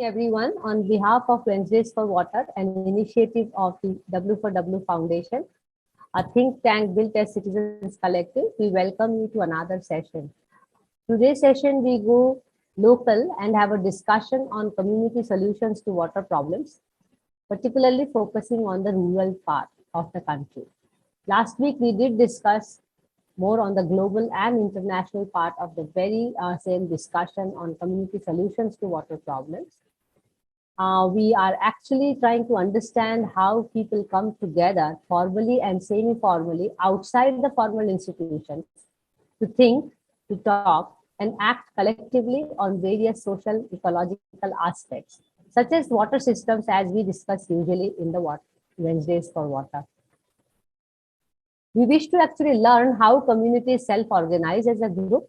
everyone. On behalf of Wednesdays for Water, an initiative of the W4W Foundation, a think tank built as Citizens Collective, we welcome you to another session. Today's session, we go local and have a discussion on community solutions to water problems, particularly focusing on the rural part of the country. Last week, we did discuss more on the global and international part of the very same discussion on community solutions to water problems. We are actually trying to understand how people come together formally and semi-formally outside the formal institutions to think, to talk, and act collectively on various social ecological aspects, such as water systems as we discuss usually in the Wednesdays for Water. We wish to actually learn how communities self-organize as a group,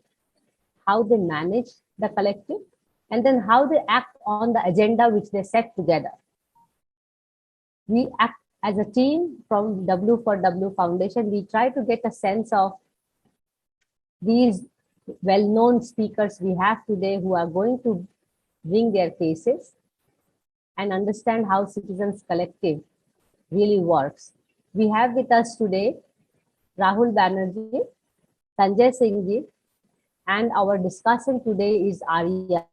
how they manage the collective, and then how they act on the agenda which they set together. We act as a team from W4W Foundation. We try to get a sense of these well-known speakers we have today who are going to bring their cases and understand how Citizens Collective really works. We have with us today Rahul Banerjee, Sanjay Singh, and our discussant today is Aarya.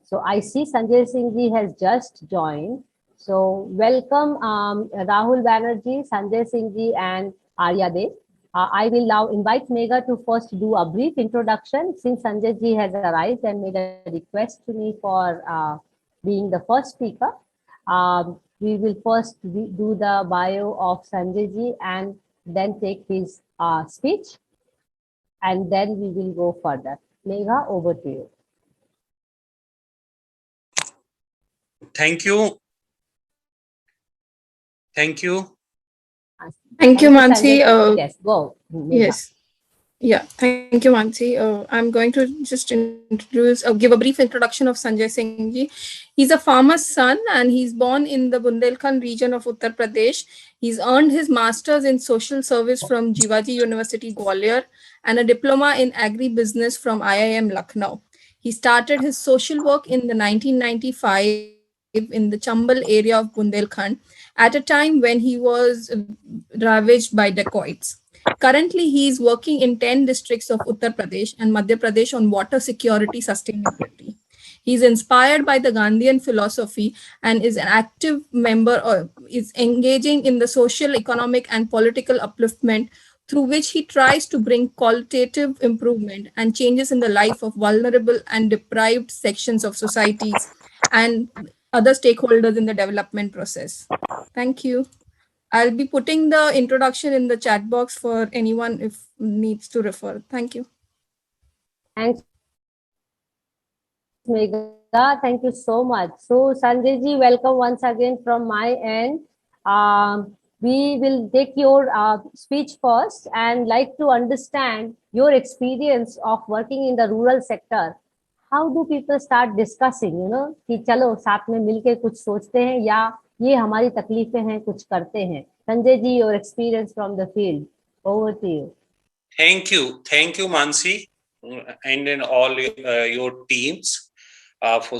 So I see Sanjay Singh has just joined. So welcome Rahul Banerjee, Sanjay Singh, and Aarya. I will now invite Megha to first do a brief introduction since Sanjay ji has arrived and made a request to me for being the first speaker. We will first do the bio of Sanjay ji and then take his speech, and then we will go further. Megha, over to you. Thank you. Thank you. Thank you, Mansee. Yes, go. Megha. Yes. Yeah, thank you, Mansee. I'm going to just introduce, give a brief introduction of Sanjay Singh ji. He's a farmer's son and he's born in the Bundelkhand region of Uttar Pradesh. He's earned his master's in social service from Jivaji University, Gwalior, and a diploma in agribusiness from IIM Lucknow. He started his social work in the 1995 in the Chambal area of Bundelkhand at a time when he was ravaged by dacoits. Currently, he is working in 10 districts of Uttar Pradesh and Madhya Pradesh on water security sustainability. He is inspired by the Gandhian philosophy and is an active member or is engaging in the social, economic, and political upliftment through which he tries to bring qualitative improvement and changes in the life of vulnerable and deprived sections of societies and other stakeholders in the development process. Thank you. I'll be putting the introduction in the chat box for anyone if needs to refer. Thank you. Thanks, Megha. Thank you so much. So, Sanjay ji, welcome once again from my end. We will take your speech first and like to understand your experience of working in the rural sector. How do people start discussing, कि चलो साथ में मिलके कुछ सोचते हैं या ये हमारी तकलीफें हैं कुछ करते हैं. Sanjay ji, your experience from the field. Over to you. Thank you, Mansee, and then all your teams. For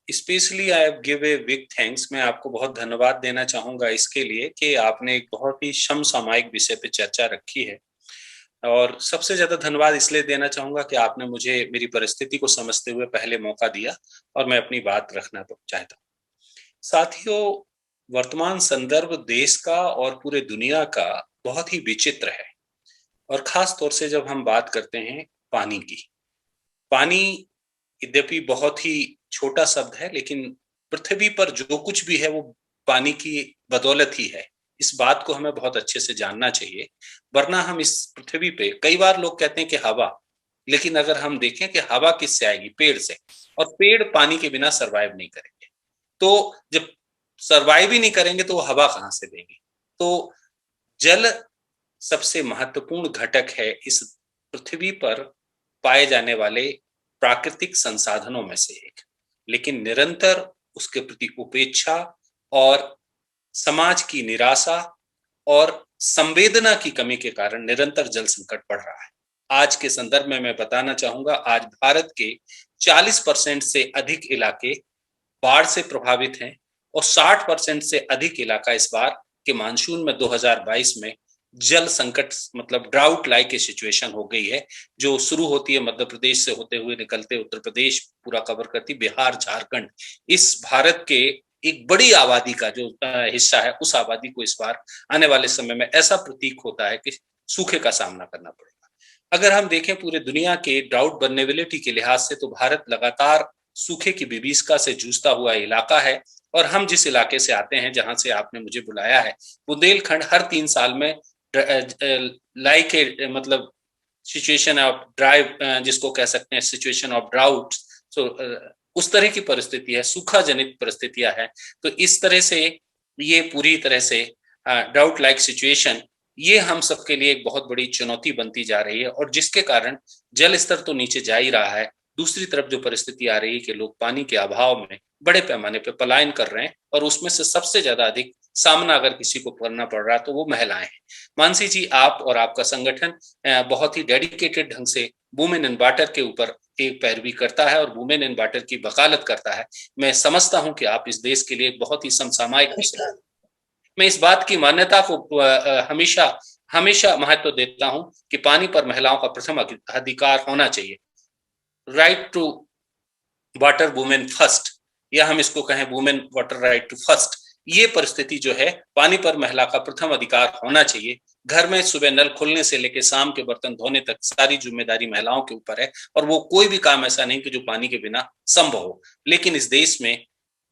especially I give a big thanks. मैं आपको बहुत धन्यवाद देना चाहूँगा इसके लिए कि आपने एक बहुत ही समसामयिक विषय पे चर्चा रखी है, और सबसे ज्यादा धन्यवाद इसलिए देना चाहूँगा कि आपने मुझे मेरी परिस्थिति को समझते हुए पहले मौका दिया और मैं अपनी बात रखना चाहता हूँ. साथियों, वर्तमान संदर्भ देश का और पूरे दुनिया का बहुत ही विचित्र है, और खास तौर से जब हम बात करते हैं पानी की. पानी यद्यपि बहुत ही छोटा शब्द है, लेकिन पृथ्वी पर जो कुछ भी है वो पानी की बदौलत ही है. इस बात को हमें बहुत अच्छे से जानना चाहिए, वरना हम इस पृथ्वी पे, कई बार लोग कहते हैं कि हवा, लेकिन अगर हम देखें कि हवा किससे आएगी, पेड़ से, और पेड़ पानी के बिना सरवाइव नहीं करेंगे. तो जब सरवाइव ही नहीं करेंगे तो वो हवा कहाँ से देंगे. तो जल सबसे महत्वपूर्ण घटक है इस पृथ्वी पर पाए जाने वाले प्राकृतिक संसाधनों में से एक, लेकिन निरंतर उसके प्रति उपेक्षा और समाज की निराशा और संवेदना की कमी के कारण निरंतर जल संकट बढ़ रहा है. आज के संदर्भ में मैं बताना चाहूंगा, आज भारत के 40% से अधिक इलाके बाढ़ से प्रभावित हैं और 60% से अधिक इलाका इस बार के मानसून में 2022 में जल संकट मतलब ड्राउट लाइक की सिचुएशन हो गई है, जो शुरू होती है मध्य प्रदेश से होते हुए निकलते उत्तर प्रदेश पूरा कवर करती, बिहार, झारखंड, इस भारत के एक बड़ी आबादी का जो हिस्सा है, उस आबादी को इस बार आने वाले समय में ऐसा प्रतीक होता है कि सूखे का सामना करना पड़ेगा। अगर हम देखें पूरे दुनिया के ड्राउट वल्नरेबिलिटी के लिहाज से तो भारत लगातार सूखे की विभीषिका से जूझता हुआ इलाका है। और हम जिस इलाके से आते हैं, जहां से आपने मुझे बुलाया है, बुंदेलखंड हर 3 साल में लाइक ए मतलब सिचुएशन ऑफ ड्राइव, जिसको कह सकते हैं सिचुएशन ऑफ ड्राउट, सो उस तरह की परिस्थिति है, सूखा जनित परिस्थितियां हैं। तो इस तरह से ये पूरी तरह से ड्राउट लाइक सिचुएशन ये हम सबके लिए एक बहुत बड़ी चुनौती बनती जा रही है, और जिसके कारण जल स्तर तो नीचे जा ही रहा है, दूसरी तरफ जो परिस्थिति आ रही है कि लोग पानी के अभाव में बड़े पैमाने पर पलायन कर रहे हैं, और उसमें से सबसे ज्यादा अधिक सामना अगर किसी को करना पड़ रहा है तो वो महिलाएं हैं। मानसी जी, आप और आपका संगठन बहुत ही डेडिकेटेड ढंग से वुमेन इन वाटर के ऊपर एक पैरवी करता है और वुमेन इन वाटर की वकालत करता है। मैं समझता हूं कि आप इस देश के लिए बहुत ही समसामयिक विषय है। मैं इस बात की मान्यता को हमेशा हमेशा महत्व देता हूं कि पानी पर महिलाओं का प्रथम अधिकार होना चाहिए। Right to water women first, या हम इसको कहें women water right to first, ये परिस्थिति जो है, पानी पर महिला का प्रथम अधिकार होना चाहिए। घर में सुबह नल खोलने से लेकर शाम के बर्तन धोने तक सारी जिम्मेदारी महिलाओं के ऊपर है, और वो कोई भी काम ऐसा नहीं कि जो पानी के बिना संभव हो। लेकिन इस देश में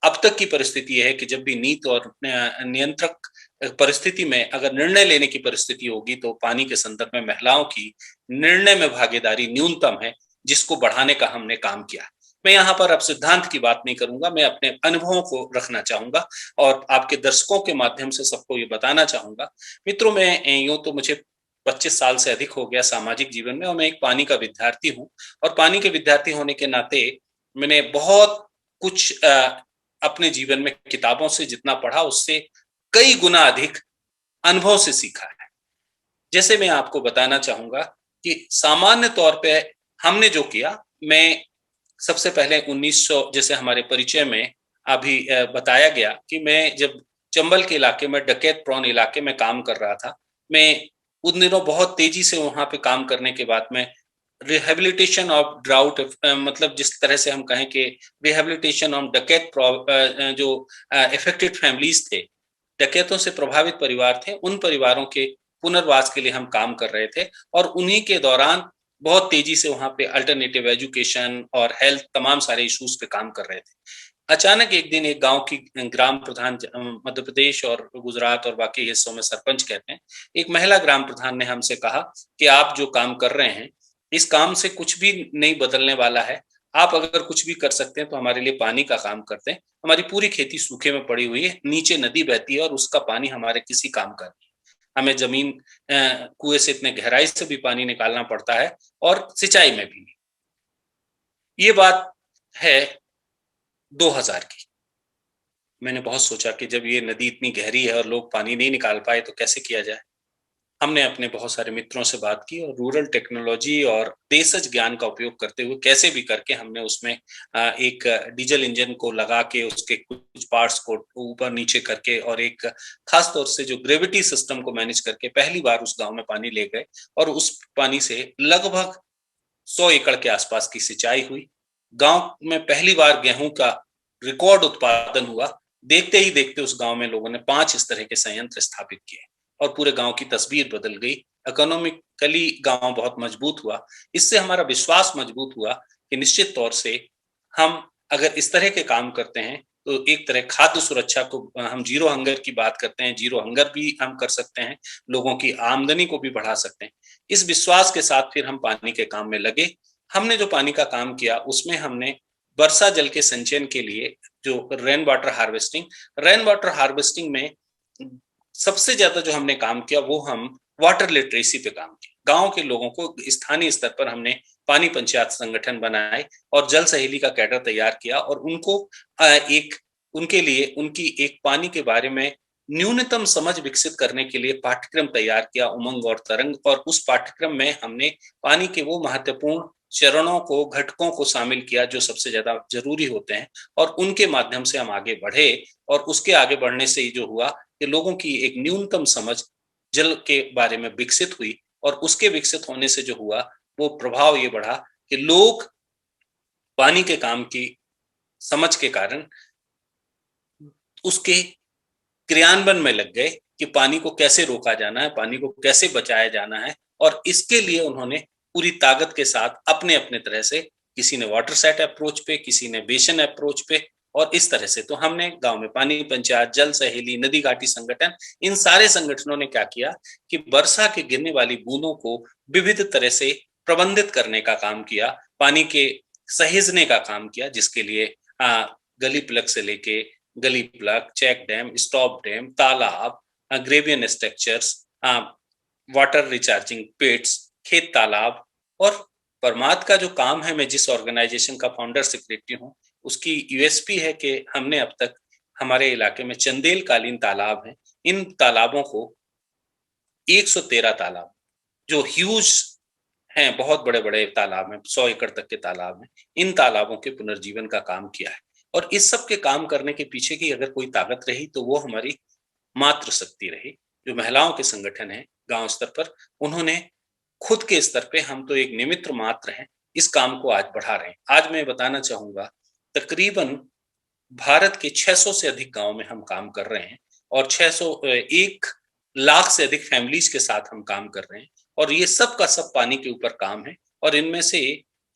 अब तक की परिस्थिति यह है कि जब भी नीति और नियंत्रक परिस्थिति में अगर निर्णय लेने की परिस्थिति होगी तो पानी के संदर्भ में महिलाओं की निर्णय में भागीदारी न्यूनतम है, जिसको बढ़ाने का हमने काम किया। मैं यहाँ पर अब सिद्धांत की बात नहीं करूंगा, मैं अपने अनुभवों को रखना चाहूंगा और आपके दर्शकों के माध्यम से सबको ये बताना चाहूंगा। मित्रों, मैं यूं तो मुझे 25 साल से अधिक हो गया सामाजिक जीवन में, और मैं एक पानी का विद्यार्थी हूँ, और पानी के विद्यार्थी होने के नाते मैंने बहुत कुछ अपने जीवन में किताबों से जितना पढ़ा उससे कई गुना अधिक अनुभव से सीखा है। जैसे मैं आपको बताना चाहूंगा कि सामान्य तौर पे हमने जो किया, मैं सबसे पहले 1900 जैसे हमारे परिचय में अभी बताया गया कि मैं जब चंबल के इलाके में डकैत प्रॉन इलाके में काम कर रहा था, मैं उन दिनों बहुत तेजी से वहां पे काम करने के बाद में रिहेबिलिटेशन ऑफ ड्राउट, मतलब जिस तरह से हम कहें कि रिहेबिलिटेशन ऑफ डकैत जो इफेक्टेड फैमिलीज थे, डकैतों से प्रभावित परिवार थे, उन परिवारों के पुनर्वास के लिए हम काम कर रहे थे। और उन्हीं के दौरान बहुत तेजी से वहां पे अल्टरनेटिव एजुकेशन और हेल्थ तमाम सारे इश्यूज पे काम कर रहे थे। अचानक एक दिन एक गांव की ग्राम प्रधान, मध्य प्रदेश और गुजरात और बाकी हिस्सों में सरपंच कहते हैं, एक महिला ग्राम प्रधान ने हमसे कहा कि आप जो काम कर रहे हैं, इस काम से कुछ भी नहीं बदलने वाला है, आप अगर कुछ भी कर सकते हैं तो हमारे लिए पानी का काम करते हैं। हमारी पूरी खेती सूखे में पड़ी हुई है, नीचे नदी बहती है और उसका पानी हमारे किसी काम का नहीं, हमें जमीन कुएं से इतने गहराई से भी पानी निकालना पड़ता है और सिंचाई में भी नहीं। ये बात है 2000 की। मैंने बहुत सोचा कि जब ये नदी इतनी गहरी है और लोग पानी नहीं निकाल पाए तो कैसे किया जाए। हमने अपने बहुत सारे मित्रों से बात की और रूरल टेक्नोलॉजी और देशज ज्ञान का उपयोग करते हुए कैसे भी करके हमने उसमें एक डीजल इंजन को लगा के उसके कुछ पार्ट्स को ऊपर नीचे करके और एक खास तौर से जो ग्रेविटी सिस्टम को मैनेज करके पहली बार उस गांव में पानी ले गए, और उस पानी से लगभग 100 एकड़ के आसपास की सिंचाई हुई। गांव में पहली बार गेहूं का रिकॉर्ड उत्पादन हुआ। देखते ही देखते उस गांव में लोगों ने 5 इस तरह के संयंत्र स्थापित किए और पूरे गांव की तस्वीर बदल गई। इकोनॉमिकली गांव बहुत मजबूत हुआ। इससे हमारा विश्वास मजबूत हुआ कि निश्चित तौर से हम अगर इस तरह के काम करते हैं तो एक तरह खाद्य सुरक्षा को, हम जीरो हंगर की बात करते हैं, जीरो हंगर भी हम कर सकते हैं, लोगों की आमदनी को भी बढ़ा सकते हैं। इस विश्वास के साथ फिर हम पानी के काम में लगे। हमने जो पानी का काम किया उसमें हमने वर्षा जल के संचयन के लिए जो रेन वाटर हार्वेस्टिंग में सबसे ज्यादा जो हमने काम किया वो हम वाटर लिटरेसी पे काम किया। गांव के लोगों को स्थानीय स्तर पर हमने पानी पंचायत संगठन बनाए और जल सहेली का कैडर तैयार किया और उनको उनके लिए उनकी एक पानी के बारे में न्यूनतम समझ विकसित करने के लिए पाठ्यक्रम तैयार किया, उमंग और तरंग। और उस पाठ्यक्रम में हमने पानी के वो महत्वपूर्ण चरणों को, घटकों को शामिल किया जो सबसे ज्यादा जरूरी होते हैं, और उनके माध्यम से हम आगे बढ़े। और उसके आगे बढ़ने से ही जो हुआ कि लोगों की एक न्यूनतम समझ जल के बारे में विकसित हुई, और उसके विकसित होने से जो हुआ वो प्रभाव ये बढ़ा कि लोग पानी के काम की समझ के कारण उसके क्रियान्वयन में लग गए कि पानी को कैसे रोका जाना है, पानी को कैसे बचाया जाना है। और इसके लिए उन्होंने पूरी ताकत के साथ अपने अपने तरह से, किसी ने वाटर सेट अप्रोच पे, किसी ने बेसन अप्रोच पे, और इस तरह से तो हमने गांव में पानी पंचायत, जल सहेली, नदी घाटी संगठन, इन सारे संगठनों ने क्या किया कि वर्षा के गिरने वाली बूंदों को विविध तरह से प्रबंधित करने का काम किया, पानी के सहेजने का काम किया, जिसके लिए गली प्लग से लेके gully plug, check dam, stop dam, तालाब, gabion structures, water recharging pits, खेत तालाब, और परमात्मा का जो काम है, मैं जिस ऑर्गेनाइजेशन का फाउंडर सेक्रेटरी हूँ, उसकी यूएसपी है कि हमने अब तक हमारे इलाके में चंदेल कालीन तालाब हैं, इन तालाबों को 113 तालाब जो ह्यूज हैं, बहुत बड़े बड़े तालाब हैं, 100 एकड़ तक के तालाब हैं, इन तालाबों के पुनर्जीवन का काम किया है। और इस सब के काम करने के पीछे की अगर कोई ताकत रही तो वो हमारी मातृ शक्ति रही, जो महिलाओं के संगठन है गांव स्तर पर, उन्होंने खुद के स्तर पे, हम तो एक निमित्त मात्र हैं, इस काम को आज बढ़ा रहे हैं। आज मैं बताना चाहूंगा तकरीबन भारत के 600 से अधिक गांव में हम काम कर रहे हैं, और 1 लाख से अधिक फैमिलीज के साथ हम काम कर रहे हैं, और ये सब का सब पानी के ऊपर काम है। और इनमें से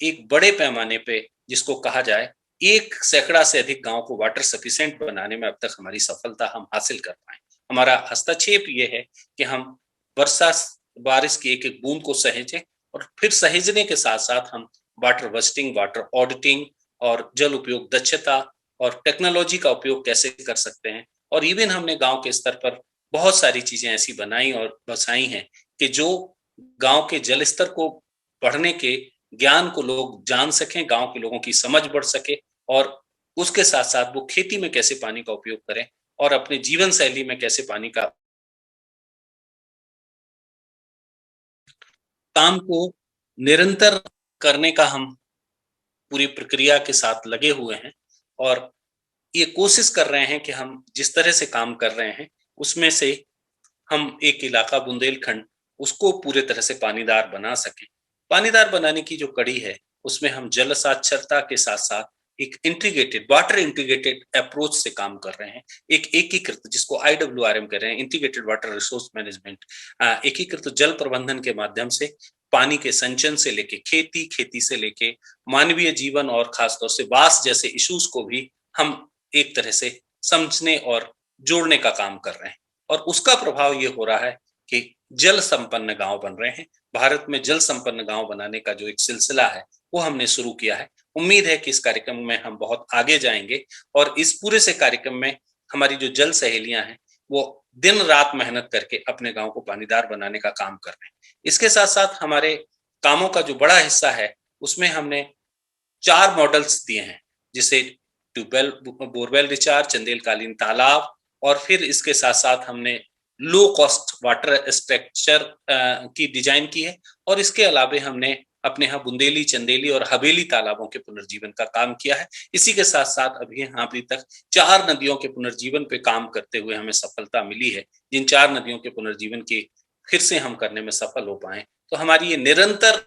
एक बड़े पैमाने पे, जिसको कहा जाए 1 सैकड़ा से अधिक गांव को वाटर सफिशिएंट बनाने में अब तक हमारी सफलता हम हासिल कर पाए। हमारा हस्तक्षेप ये है कि हम वर्षा बारिश की एक एक बूंद को सहेजें, और फिर सहेजने के साथ साथ हम वाटर बस्टिंग, वाटर ऑडिटिंग, और जल उपयोग दक्षता और टेक्नोलॉजी का उपयोग कैसे कर सकते हैं। और इवन हमने गांव के स्तर पर बहुत सारी चीजें ऐसी बनाई और बसाई हैं कि जो गांव के जल स्तर को बढ़ने के ज्ञान को लोग जान सकें, गांव के लोगों की समझ बढ़ सके, और उसके साथ साथ वो खेती में कैसे पानी का उपयोग करें, और अपने जीवन शैली में कैसे पानी का काम को निरंतर करने का हम पूरी प्रक्रिया के साथ लगे हुए हैं। और ये कोशिश कर रहे हैं कि हम जिस तरह से काम कर रहे हैं उसमें से हम एक इलाका बुंदेलखंड, उसको पूरे तरह से पानीदार बना सकें। पानीदार बनाने की जो कड़ी है उसमें हम जल साक्षरता के साथ साथ एक इंटीग्रेटेड वाटर इंटीग्रेटेड अप्रोच से काम कर रहे हैं, एक एकीकृत, जिसको IWRM कह रहे हैं, इंटीग्रेटेड वाटर रिसोर्स मैनेजमेंट, एकीकृत जल प्रबंधन के माध्यम से पानी के संचयन से लेके खेती, खेती से लेके मानवीय जीवन और खासतौर से वास जैसे इश्यूज को भी हम एक तरह से समझने और जोड़ने का काम कर रहे हैं। और उसका प्रभाव ये हो रहा है कि जल संपन्न गांव बन रहे हैं। भारत में जल संपन्न गांव बनाने का जो एक सिलसिला है वो हमने शुरू किया है। उम्मीद है कि इस कार्यक्रम में हम बहुत आगे जाएंगे, और इस पूरे से कार्यक्रम में हमारी जो जल सहेलियां हैं वो दिन रात मेहनत करके अपने गांव को पानीदार बनाने का काम कर रहे हैं। इसके साथ साथ हमारे कामों का जो बड़ा हिस्सा है उसमें हमने 4 मॉडल्स दिए हैं, जिसे ट्यूबवेल, बोरवेल रिचार्ज, चंदेलकालीन तालाब, और फिर इसके साथ साथ हमने लो कॉस्ट वाटर स्ट्रक्चर की डिजाइन की है। और इसके अलावा हमने अपने यहाँ बुंदेली, चंदेली और हवेली तालाबों के पुनर्जीवन का काम किया है। इसी के साथ साथ अभी तक 4 नदियों के पुनर्जीवन पे काम करते हुए हमें सफलता मिली है, जिन 4 नदियों के पुनर्जीवन की फिर से हम करने में सफल हो पाए। तो हमारी ये निरंतर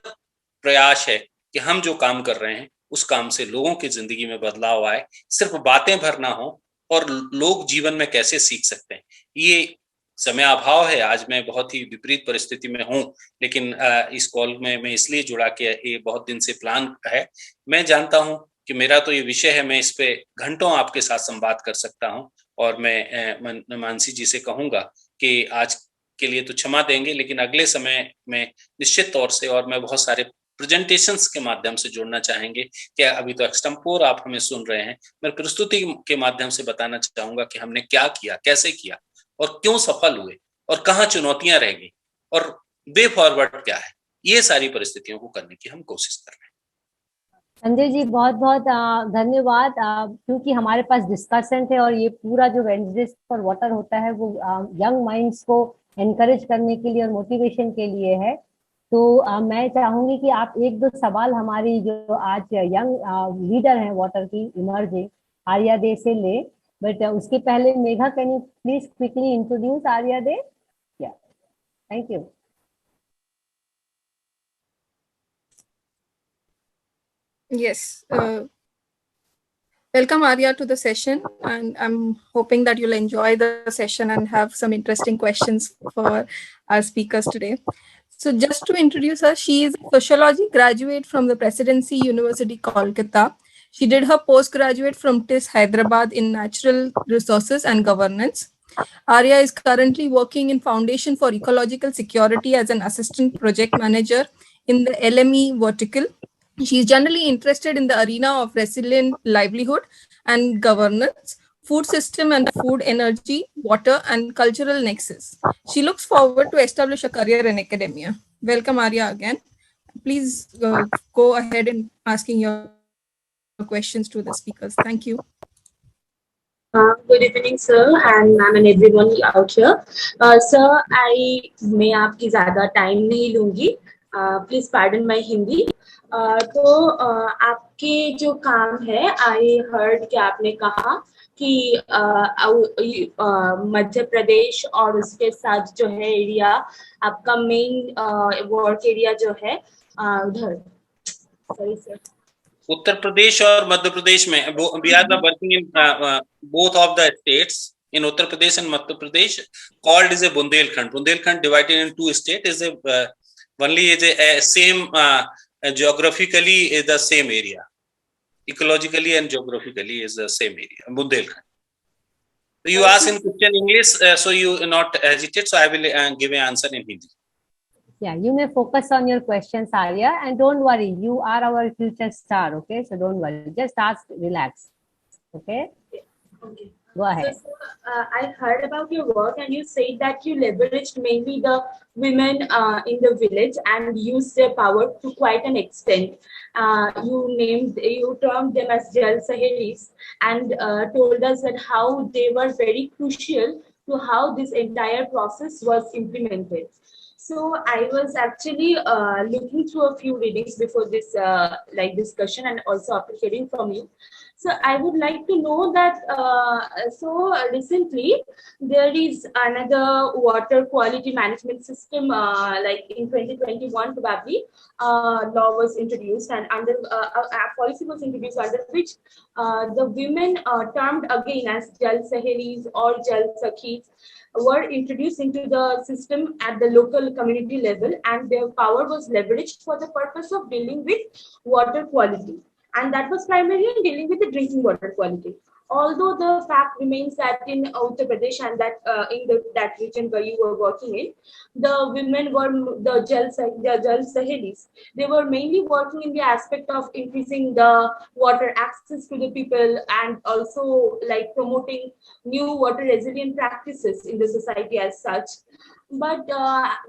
प्रयास है कि हम जो काम कर रहे हैं उस काम से लोगों की जिंदगी में बदलाव आए, सिर्फ बातें भर ना हो, और लोग जीवन में कैसे सीख सकते हैं। ये समय अभाव है, आज मैं बहुत ही विपरीत परिस्थिति में हूँ, लेकिन इस कॉल में मैं इसलिए जुड़ा कि ये बहुत दिन से प्लान है। मैं जानता हूँ कि मेरा तो ये विषय है, मैं इस पे घंटों आपके साथ संवाद कर सकता हूँ, और मैं मानसी जी से कहूंगा कि आज के लिए तो क्षमा देंगे, लेकिन अगले समय में निश्चित तौर से, और मैं बहुत सारे प्रेजेंटेशंस के माध्यम से जोड़ना चाहेंगे कि अभी तो एक्सटेम्पोर आप हमें सुन रहे हैं, मैं प्रस्तुति के माध्यम से बताना चाहूंगा कि हमने क्या किया, कैसे किया, और क्यों सफल हुए, और कहाँ चुनौतियां रह गई, और वे फॉरवर्ड क्या है। ये सारी परिस्थितियों को करने की हम कोशिश कर रहे हैं। संजय जी बहुत बहुत धन्यवाद, क्योंकि हमारे पास डिस्कसेंट है और ये पूरा जो वेडनेसडेज फॉर वाटर होता है वो यंग माइंड्स को एनकरेज करने के लिए और मोटिवेशन के लिए है। तो मैं चाहूंगी कि आप एक दो सवाल हमारी जो आज यंग लीडर हैं वाटर की इमर्जिंग आर्या दे से ले, बट उसके पहले Megha, can you please quickly introduce Aarya De? Yeah, thank you. Yes. Welcome, Aarya, to the session, and I'm hoping that you'll enjoy the session and have some interesting questions for our speakers today. So, just to introduce her, she is a sociology graduate from the Presidency University, Kolkata. She did her postgraduate from TIS Hyderabad in Natural Resources and Governance. Aarya is currently working in Foundation for Ecological Security as an assistant project manager in the LME vertical. She is generally interested in the arena of resilient livelihood and governance, food system and food energy, water, and cultural nexus. She looks forward to establish a career in academia. Welcome, Aarya, again. Please go ahead and asking your questions to the speakers. Thank you. Good evening, sir, and ma'am, and everyone out here. Sir, मैं आपकी ज़्यादा time नहीं लूँगी. Please pardon my Hindi. तो आपके जो काम है, I heard कि आपने कहा कि मध्य प्रदेश और उसके साथ जो है एरिया, आपका मेन वर्क एरिया जो है उधर. Sorry, sir. उत्तर प्रदेश और मध्य प्रदेश में we are working in both of the states in Uttar Pradesh and Madhya Pradesh, called is a Bundelkhand. Bundelkhand divided in two states is a only is a same geographically is the same area, ecologically and geographically is the same area, Bundelkhand. So you ask in question English, so you not hesitate, so I will give an answer in Hindi. Yeah, you may focus on your questions, Aarya, and don't worry, you are our future star, okay? So don't worry, just ask, relax, okay? Okay. Go ahead. So, I heard about your work, and you said that you leveraged mainly the women in the village and used their power to quite an extent. You termed them as Jal Sahelis, and told us that how they were very crucial to how this entire process was implemented. So I was actually looking through a few readings before this discussion, and also after hearing from you. So I would like to know that recently there is another water quality management system, like in 2021 probably, law was introduced, and under a policy was introduced under which the women termed again as Jal Sahelis or Jal Sakhis were introduced into the system at the local community level, and their power was leveraged for the purpose of dealing with water quality. And that was primarily in dealing with the drinking water quality. Although the fact remains that in Uttar Pradesh and that that region where you were working in, the women were the Jal Sahelis. They were mainly working in the aspect of increasing the water access to the people, and also like promoting new water resilient practices in the society as such. But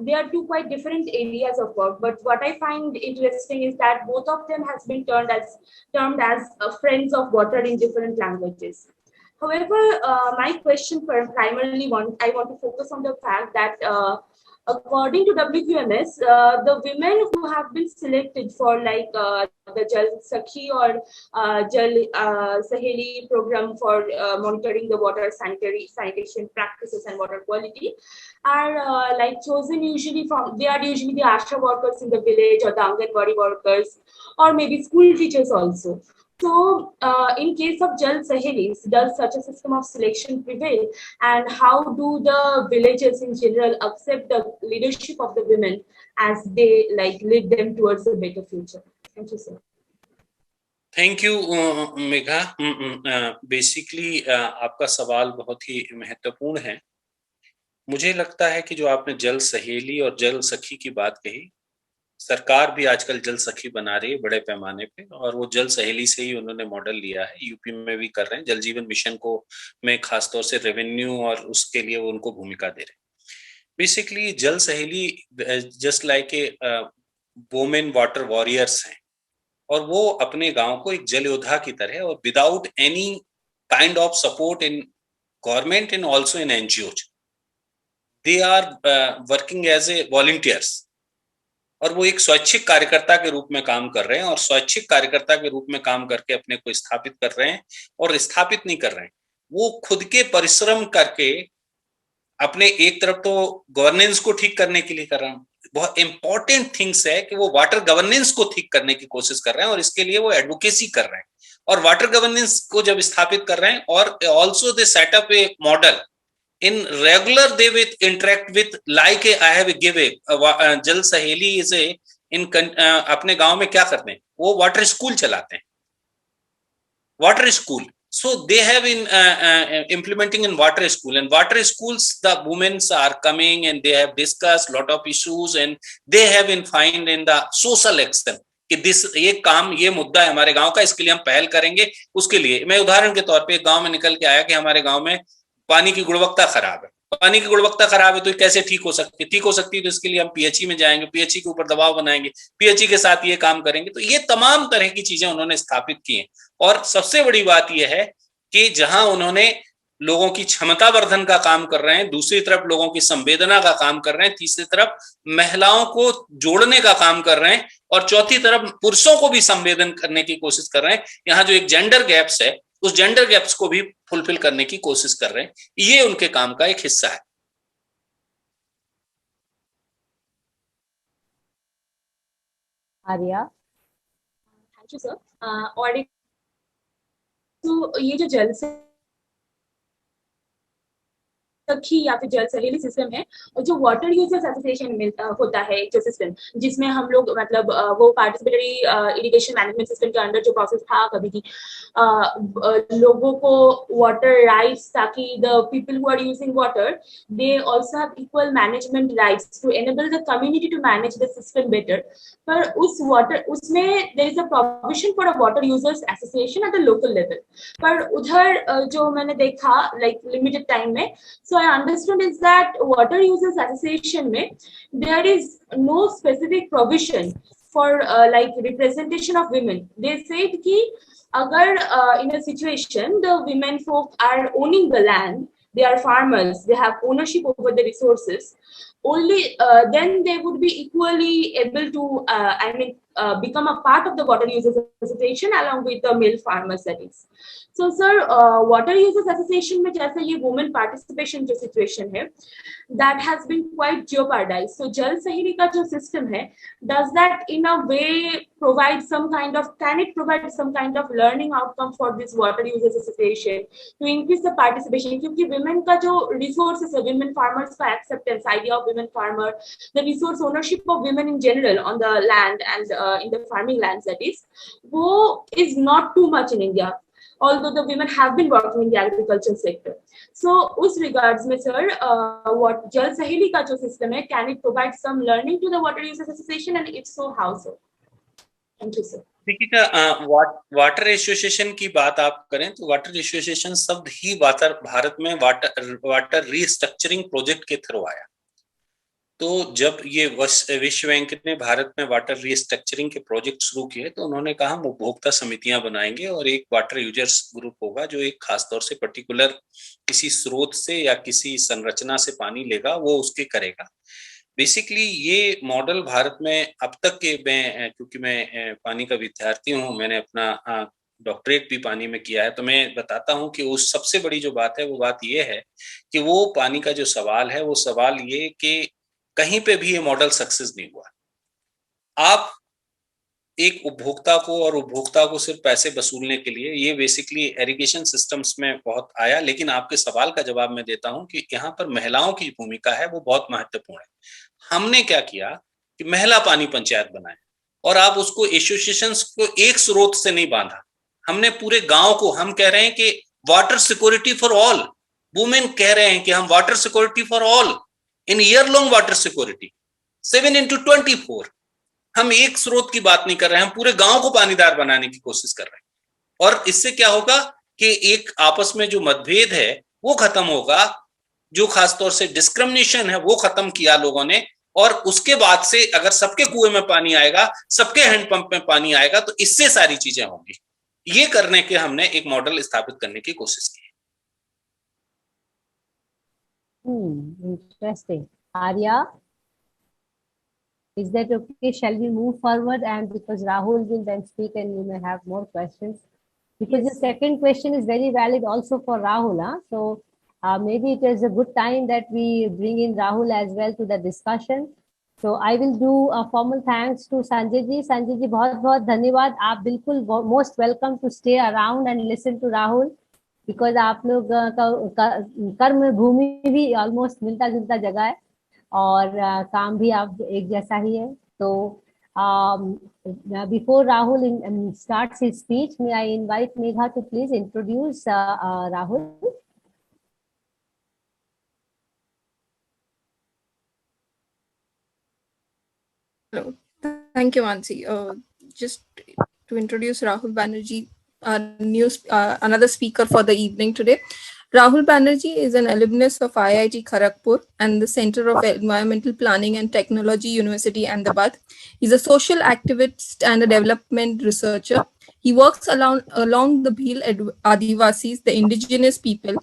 they are two quite different areas of work. But what I find interesting is that both of them has been termed as friends of water in different languages. However, my question primarily I want to focus on the fact that according to WQMS, the women who have been selected for the Jal Sakhi or Jal Saheli program for monitoring the water sanitation practices and water quality are chosen usually they are usually the ASHA workers in the village, or the Anganwadi workers, or maybe school teachers also. So, in case of Jal Sahelis, does such a system of selection prevail? And how do the villagers in general accept the leadership of the women as they lead them towards a better future? Thank you, sir. Thank you Megha. Basically आपका सवाल बहुत ही महत्वपूर्ण है. मुझे लगता है कि जो आपने जल सहेली और जल सखी की बात कही, सरकार भी आजकल जल सखी बना रही है बड़े पैमाने पे, और वो जल सहेली से ही उन्होंने मॉडल लिया है. यूपी में भी कर रहे हैं. जल जीवन मिशन को में खासतौर से रेवेन्यू और उसके लिए वो उनको भूमिका दे रहे हैं. बेसिकली जल सहेली just like a women water warriors हैं, और वो अपने गांव को एक जल योद्धा की तरह, और without any kind of support in government and also in NGO, they are working as a volunteers. और वो एक स्वैच्छिक कार्यकर्ता के रूप में काम कर रहे हैं और स्वैच्छिक कार्यकर्ता के रूप में काम करके अपने को स्थापित कर रहे हैं और स्थापित नहीं कर रहे हैं, वो खुद के परिश्रम करके अपने एक तरफ तो गवर्नेंस को ठीक करने के लिए कर रहे हैं, बहुत इंपॉर्टेंट थिंग्स है कि वो वाटर गवर्नेंस को ठीक करने की कोशिश कर रहे हैं और इसके लिए वो एडवोकेसी कर रहे हैं और वाटर गवर्नेंस को जब स्थापित कर रहे हैं और also they setup A model in regular they will interact with like I have give a जल सहेली is a in अपने गांव में क्या करते हैं, वो वाटर स्कूल चलाते हैं, water school. So they have in implementing in water school, and water schools the women are coming and they have discussed lot of issues and they have in find in the social action कि this ये काम ये मुद्दा है हमारे गांव का, इसके लिए हम पहल करेंगे. उसके लिए मैं उदाहरण के तौर पे एक गांव में निकल के आया कि हमारे गांव में पानी की गुणवत्ता खराब है. पानी की गुणवत्ता खराब है तो कैसे ठीक हो सकती है? ठीक हो सकती है तो इसके लिए हम पीएचई में जाएंगे, पीएचई के ऊपर दबाव बनाएंगे, पीएचई के साथ ये काम करेंगे. तो ये तमाम तरह की चीजें उन्होंने स्थापित की हैं. और सबसे बड़ी बात यह है कि जहां उन्होंने लोगों की क्षमता वर्धन का काम कर रहे हैं, दूसरी तरफ लोगों की संवेदना का काम कर रहे हैं, तीसरी तरफ महिलाओं को जोड़ने का काम कर रहे हैं और चौथी तरफ पुरुषों को भी संवेदन करने की कोशिश कर रहे हैं. यहाँ जो एक जेंडर गैप्स है उस जेंडर गैप्स को भी फुलफिल करने की कोशिश कर रहे हैं. ये उनके काम का एक हिस्सा है. आर्या. Thank you sir. और तो ये जो जल से सखी या फिर जल सहेली सिस्टम है, और जो वाटर यूजर्स एसोसिएशन होता है जो सिस्टम, जिसमें हम लोग मतलब वो पार्टिसिपेटरी इरिगेशन मैनेजमेंट सिस्टम के अंडर जो प्रोसेस था कभी की लोगों को वाटर राइट्स, ताकि the people who are using water they also have equal management rights to enable the community to manage the system better. पर उसमें there is a provision for a water users association at the local level. पर उधर जो मैंने देखा like limited time में, so I understood is that water users association में there is no specific provision for like representation of women. They said कि अगर in a situation the women folk are owning the land, they are farmers, they have ownership over the resources, only then they would be equally able to become a part of the water users association along with the male farmers, that is. So sir, water users association में जैसे ये women participation जो situation है, that has been quite jeopardized. So जल सहेली का जो system है, does that in a way provide some kind of, can it provide some kind of learning outcome for this water users association to increase the participation? क्योंकि women का जो resources है, women farmers का acceptance, idea of women farmer, the resource ownership of women in general on the land and in the farming lands, that is, वो is not too much in India, although the women have been working in the agriculture sector. So उस regards में sir, what जल सहेली का जो system है, can it provide some learning to the water users association, and if so, how so? Thank you sir. देखिए, water association की बात आप करें तो वाटर एसोसिएशन शब्द ही भारत में वाटर रीस्ट्रक्चरिंग प्रोजेक्ट के थ्रू आया. तो जब ये विश्व बैंक ने भारत में वाटर रीस्ट्रक्चरिंग के प्रोजेक्ट शुरू किए तो उन्होंने कहा हम उपभोक्ता समितियां बनाएंगे और एक वाटर यूजर्स ग्रुप होगा जो एक खास तौर से पर्टिकुलर किसी स्रोत से या किसी संरचना से पानी लेगा, वो उसके करेगा. बेसिकली ये मॉडल भारत में अब तक के, मैं क्योंकि मैं पानी का विद्यार्थी हूँ, मैंने अपना डॉक्टरेट भी पानी में किया है, तो मैं बताता हूँ कि उस सबसे बड़ी जो बात है वो बात ये है कि वो पानी का जो सवाल है वो सवाल ये कि कहीं पे भी ये मॉडल सक्सेस नहीं हुआ. आप एक उपभोक्ता को सिर्फ पैसे वसूलने के लिए, ये बेसिकली इरिगेशन सिस्टम्स में बहुत आया, लेकिन आपके सवाल का जवाब मैं देता हूं कि यहाँ पर महिलाओं की भूमिका है वो बहुत महत्वपूर्ण है. हमने क्या किया कि महिला पानी पंचायत बनाए और आप उसको एसोसिएशंस को एक स्रोत से नहीं बांधा, हमने पूरे गांव को, हम कह रहे हैं कि water security for all, women कह रहे हैं कि हम water security for all in year long water security 7/24. हम एक स्रोत की बात नहीं कर रहे हैं, हम पूरे गांव को पानीदार बनाने की कोशिश कर रहे हैं. और इससे क्या होगा कि एक आपस में जो मतभेद है वो खत्म होगा, जो खासतौर से डिस्क्रिमिनेशन है वो खत्म किया लोगों ने, और उसके बाद से अगर सबके कुएं में पानी आएगा, सबके हैंडपंप में पानी आएगा, तो इससे सारी चीजें होंगी. ये करने के हमने एक मॉडल स्थापित करने की कोशिश की. Interesting. Aarya, Is that okay? Shall we move forward? And because Rahul will then speak and you may have more questions. Because the second question is very valid also for Rahul. Huh? So maybe it is a good time that we bring in Rahul as well to the discussion. So I will do a formal thanks to Sanjay ji. Sanjay ji, बहुत बहुत धन्यवाद. आप बिल्कुल most welcome to stay around and listen to Rahul. Because आप लोग का कर्म भूमि भी almost मिलता जुलता जगह है और काम भी आप एक जैसा ही है. तो before Rahul starts his speech, may I invite Megha to please introduce Rahul. Hello. Thank you, Mansee. Just to introduce Rahul Banerjee, another speaker for the evening today. Rahul Banerjee is an alumnus of IIT Kharagpur and the Center of Environmental Planning and Technology, University Ahmedabad. He's a social activist and a development researcher. He works along the Bhil Adivasis, the indigenous people,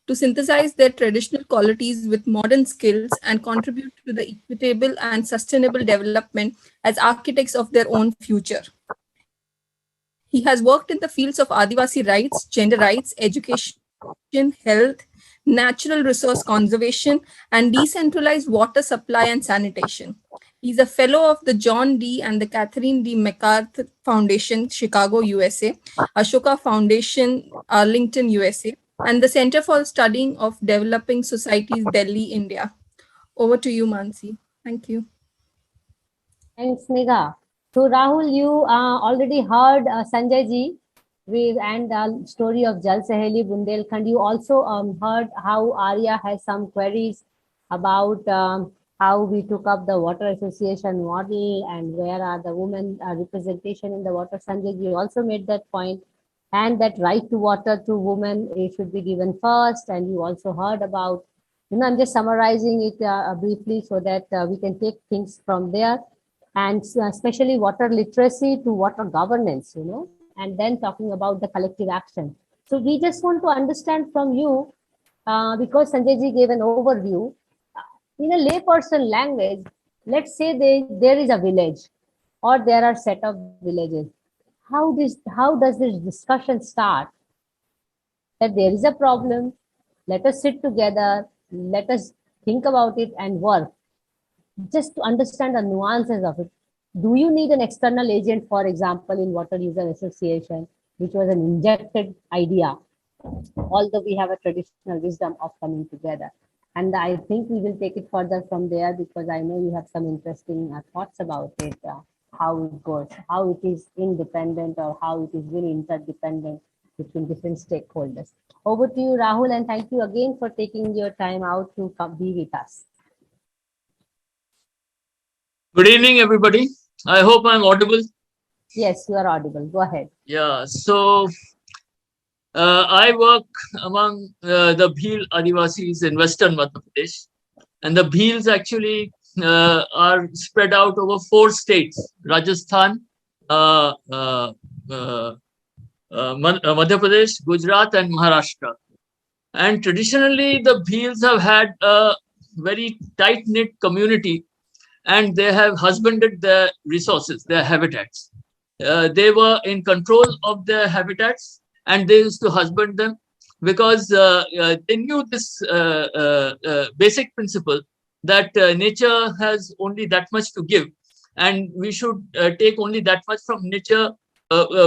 to synthesize their traditional qualities with modern skills and contribute to the equitable and sustainable development as architects of their own future. He has worked in the fields of Adivasi rights, gender rights, education, health, natural resource conservation, and decentralized water supply and sanitation. He's a fellow of the John D. and the Catherine D. MacArthur Foundation, Chicago, USA, Ashoka Foundation, Arlington, USA, and the Center for Studying of Developing Societies, Delhi, India. Over to you, Mansee. Thank you. Thanks, Megha. So Rahul, you already heard Sanjay ji and the story of Jal Saheli Bundelkhand. You also heard how Aarya has some queries about how we took up the water association model and where are the women representation in the water. Sanjay ji also made that point, and that right to water to women should be given first. And you also heard about, I'm just summarizing it briefly so that we can take things from there. And especially water literacy to water governance, and then talking about the collective action. So we just want to understand from you, because Sanjay ji gave an overview, in a layperson language, let's say there is a village or there are set of villages. How does this discussion start? That there is a problem, let us sit together, let us think about it and work. Just to understand the nuances of it. Do you need an external agent, for example, in Water User Association, which was an injected idea, although we have a traditional wisdom of coming together? And I think we will take it further from there, because I know you have some interesting thoughts about it, how it goes, how it is independent or how it is really interdependent between different stakeholders. Over to you, Rahul, and thank you again for taking your time out to be with us. Good evening, everybody. I hope I'm audible. Yes, you are audible. Go ahead. Yeah, so I work among the Bhil Adivasis in Western Madhya Pradesh. And the Bhils actually are spread out over 4 states, Rajasthan, Madhya Pradesh, Gujarat, and Maharashtra. And traditionally, the Bhils have had a very tight-knit community, and they have husbanded their resources, their habitats. They were in control of their habitats, and they used to husband them because they knew this basic principle that nature has only that much to give, and we should take only that much from nature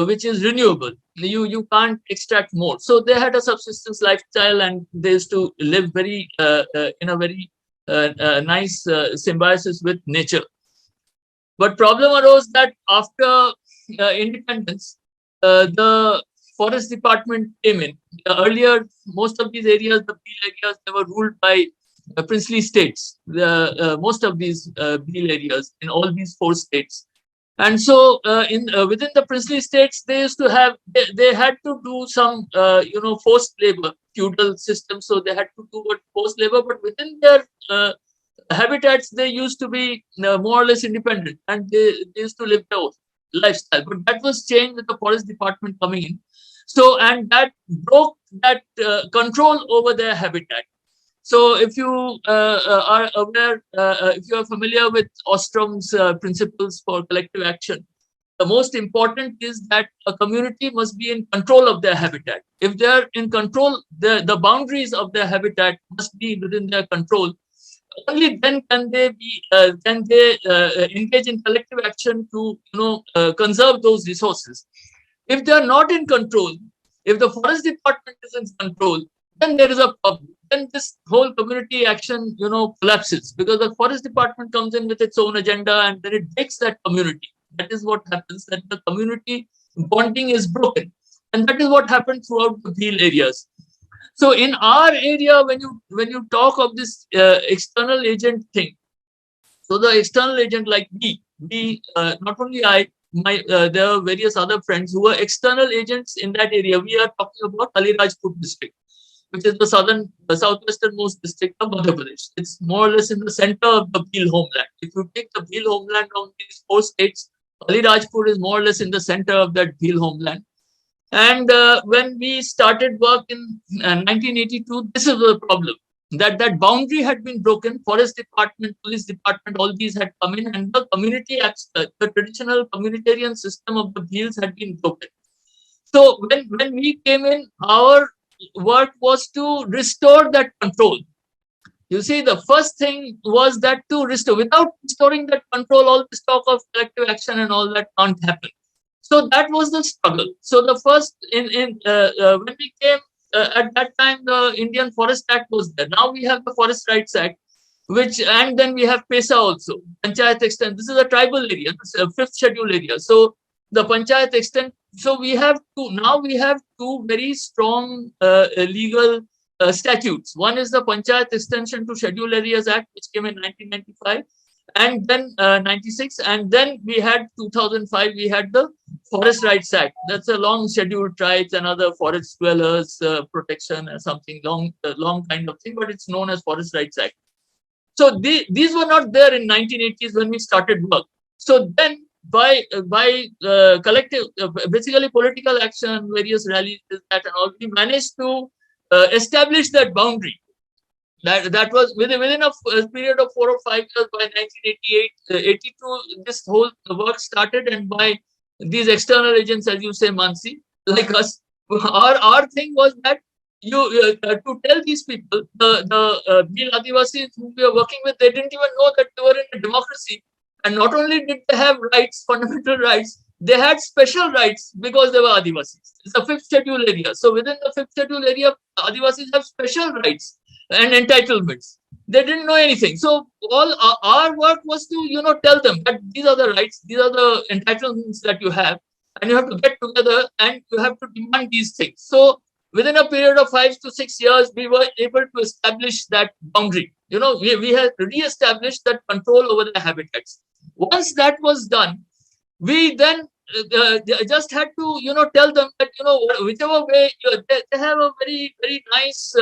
which is renewable. You can't extract more. So they had a subsistence lifestyle, and they used to live very in a very nice symbiosis with nature. But problem arose that after independence, the forest department came in. Earlier, most of these areas, the Bhil areas, they were ruled by princely states. Most of these Bhil areas in all these 4 states. And so within the princely states, they used to have, they had to do some, forced labor, feudal system. So they had to do forced labor, but within their habitats, they used to be more or less independent, and they used to live their own lifestyle. But that was changed with the forest department coming in. So, and that broke that control over their habitat. So if you are aware, if you are familiar with Ostrom's principles for collective action, the most important is that a community must be in control of their habitat. If they are in control, the boundaries of their habitat must be within their control. Only then can they engage in collective action to conserve those resources. If they are not in control, if the forest department is in control, then there is a problem. Then this whole community action, collapses, because the forest department comes in with its own agenda and then it breaks that community. That is what happens, that the community bonding is broken. And that is what happened throughout the Bhil areas. So in our area, when you talk of this external agent thing, so the external agent like me, not only I, there are various other friends who are external agents in that area. We are talking about Alirajpur district, which is the southwesternmost district of Madhya Pradesh. It's more or less in the center of the Bhil homeland. If you take the Bhil homeland of these 4 states, Alirajpur is more or less in the center of that Bhil homeland. And when we started work in 1982, this is the problem. That boundary had been broken. Forest department, police department, all these had come in, and the the traditional communitarian system of the Bhils had been broken. So when we came in, our work was to restore that control. You see, the first thing was that to restore. Without restoring that control, all this talk of collective action and all that can't happen. So that was the struggle. So the first when we came at that time, the Indian Forest Act was there. Now we have the Forest Rights Act, and then we have PESA also, Panchayat Extent. This is a tribal area, fifth schedule area. So the Panchayat Extent. So we have two very strong legal statutes. One is the Panchayat Extension to Schedule Areas Act, which came in 1995. And then 96, and then we had 2005, we had the Forest Rights Act. That's a long scheduled tribes and other forest dwellers protection or something long kind of thing, but it's known as Forest Rights Act. So these were not there in 1980s when we started work. So then by collective, basically political action, various rallies, that and all, we managed to establish that boundary. That was within a period of 4 or 5 years. By 1988, 82, this whole work started, and by these external agents, as you say, Mansee, like us, our thing was that to tell these people, the Bhil Adivasis who we were working with, they didn't even know that they were in a democracy. And not only did they have rights, fundamental rights, they had special rights because they were Adivasis. It's a fifth schedule area. So within the fifth schedule area, Adivasis have special rights and entitlements. They didn't know anything. So all our work was to, tell them that these are the rights, these are the entitlements that you have, and you have to get together and you have to demand these things. So within a period of 5 to 6 years, we were able to establish that boundary. We had re-established that control over the habitats. Once that was done, we then just had to, tell them that, whichever way, they have a very, very nice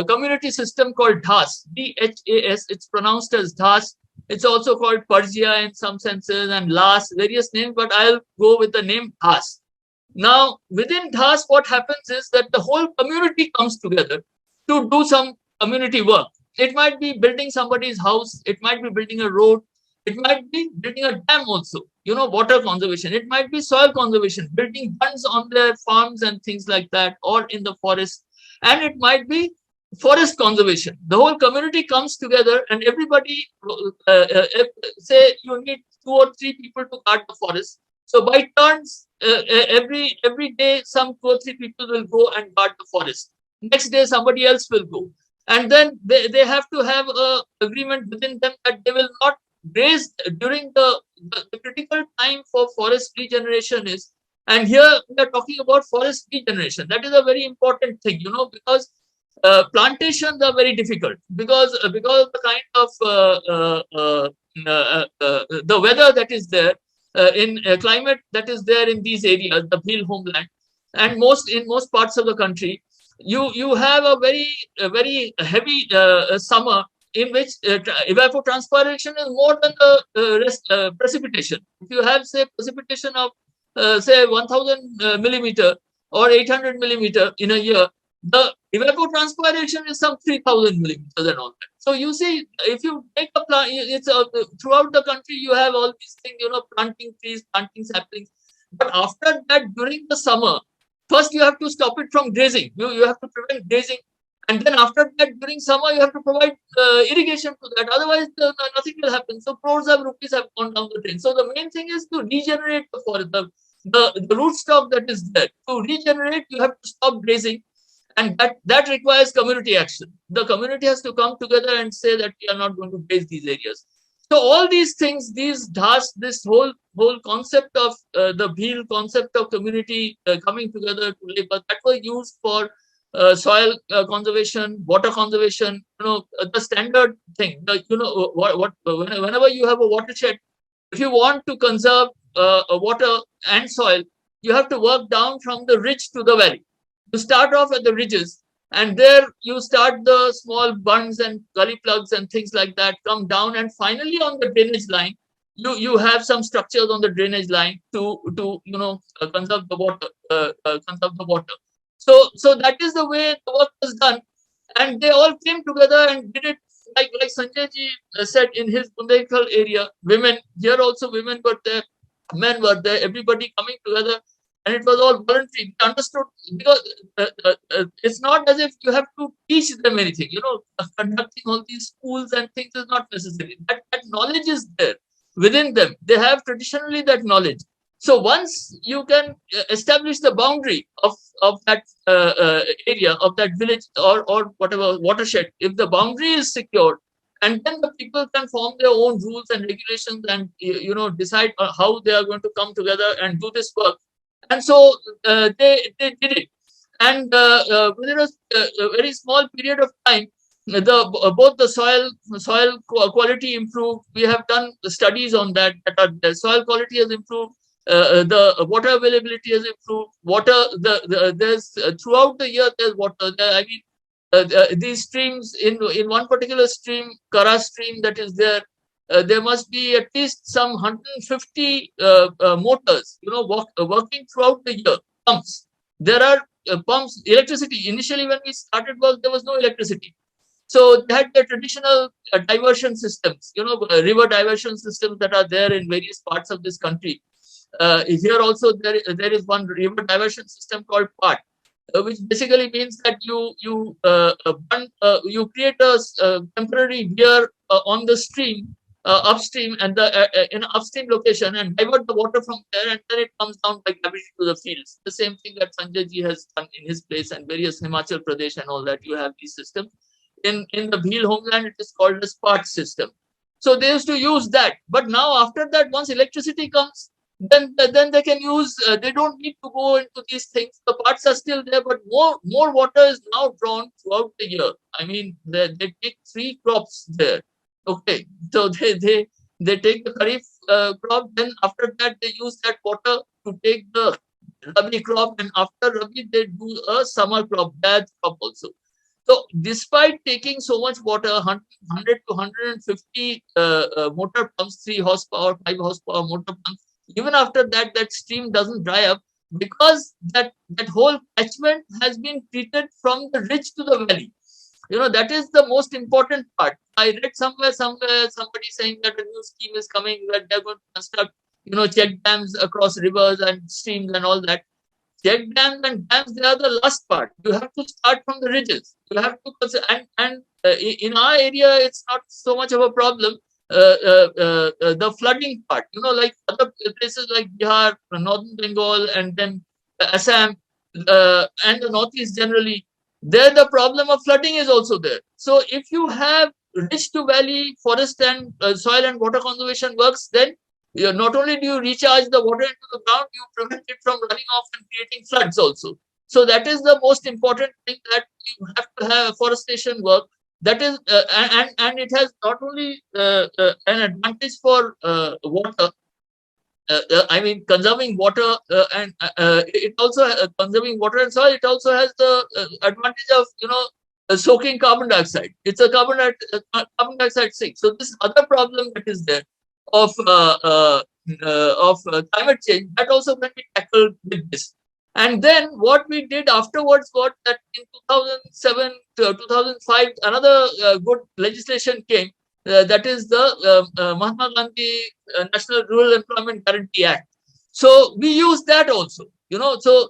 community system called DHAS, DHAS. It's pronounced as DHAS. It's also called Parjia in some senses and LAS, various names, but I'll go with the name DHAS. Now, within DHAS, what happens is that the whole community comes together to do some community work. It might be building somebody's house. It might be building a road. It might be building a dam also, water conservation. It might be soil conservation, building bunds on their farms and things like that, or in the forest. And it might be forest conservation. The whole community comes together and everybody, say you need 2 or 3 people to guard the forest. So by turns, every day, some 2 or 3 people will go and guard the forest. Next day, somebody else will go. And then they have to have an agreement within them that they will not graze during the critical time for forest regeneration is. And here we are talking about forest regeneration. That is a very important thing, because plantations are very difficult because of the kind of the weather that is there, in climate that is there in these areas, the Bhil homeland, and in most parts of the country, you have a very heavy summer in which evapotranspiration is more than the precipitation. If you have, say, precipitation of say 1000 millimeter or 800 millimeter in a year, The evapotranspiration is some 3,000 millimeters and all that. So you see, if you take a plant, it's throughout the country you have all these things, planting trees, planting saplings. But after that, during the summer, first you have to stop it from grazing. You have to prevent grazing, and then after that, during summer, you have to provide irrigation to that. Otherwise, nothing will happen. So crores of rupees have gone down the drain. So the main thing is to regenerate the forest, the root stock that is there. To regenerate, you have to stop grazing, and that requires community action. The community has to come together and say that we are not going to graze these areas. So all these things, these tasks, this whole concept of the Bhil concept of community coming together to labor, that was used for soil conservation, water conservation. The standard thing. Whenever you have a watershed, if you want to conserve water and soil, you have to work down from the ridge to the valley. You start off at the ridges, and there you start the small bunds and gully plugs and things like that, come down, and finally on the drainage line, you have some structures on the drainage line to conserve the water. So that is the way the work was done, and they all came together and did it like Sanjay ji said in his Bundelkhand area. Women here also, women were there, men were there, everybody coming together. And it was all voluntary. We understood, because it's not as if you have to teach them anything. Conducting all these schools and things is not necessary. That knowledge is there within them. They have traditionally that knowledge. So once you can establish the boundary of that area, of that village or whatever watershed, if the boundary is secured, and then the people can form their own rules and regulations and decide how they are going to come together and do this work. And so they did it, and within a very small period of time, both the soil quality improved. We have done studies on that. The soil quality has improved. The water availability has improved. Water, there's throughout the year there's water. These streams, in one particular stream, Kara stream, that is there. There must be at least some 150 motors, working throughout the year. Pumps. There are pumps, electricity. Initially, when we started work, there was no electricity. So they had the traditional diversion systems, river diversion systems that are there in various parts of this country. Here also there is one river diversion system called PAT, which basically means that you create a temporary weir on the stream, upstream, and in an upstream location, and divert the water from there, and then it comes down by gravity to the fields. The same thing that Sanjay ji has done in his place, and various Himachal Pradesh and all that. You have these systems. In the Bhil homeland, it is called the SPART system. So they used to use that. But now after that, once electricity comes, then they can use. They don't need to go into these things. The parts are still there, but more water is now drawn throughout the year. I mean, they take 3 crops there. Okay, so they take the Kharif crop. Then after that, they use that water to take the Rabi crop, and after Rabi, they do a summer crop, that crop also. So despite taking so much water, 100 to 150 motor pumps, 3 horsepower, 5 horsepower motor pumps, even after that, that stream doesn't dry up, because that whole catchment has been treated from the ridge to the valley. That is the most important part. I read somewhere somebody saying that a new scheme is coming, that they're going to construct, check dams across rivers and streams and all that. Check dams and dams, they are the last part. You have to start from the ridges. You have to, and in our area, it's not so much of a problem. The flooding part, like other places like Bihar, Northern Bengal, and then Assam, and the Northeast generally, there the problem of flooding is also there. So if you have ridge to valley forest and soil and water conservation works, then not only do you recharge the water into the ground, you prevent it from running off and creating floods also. So that is the most important thing, that you have to have afforestation work. That is, and it has not only an advantage for water. I mean, conserving water, and it also conserving water and soil. It also has the advantage of soaking carbon dioxide. It's a carbon dioxide sink. So this other problem that is there of climate change, that also can be tackled with this. And then what we did afterwards was that in 2007 to 2005, another good legislation came. That is the Mahatma Gandhi National Rural Employment Guarantee Act. So we use that also. So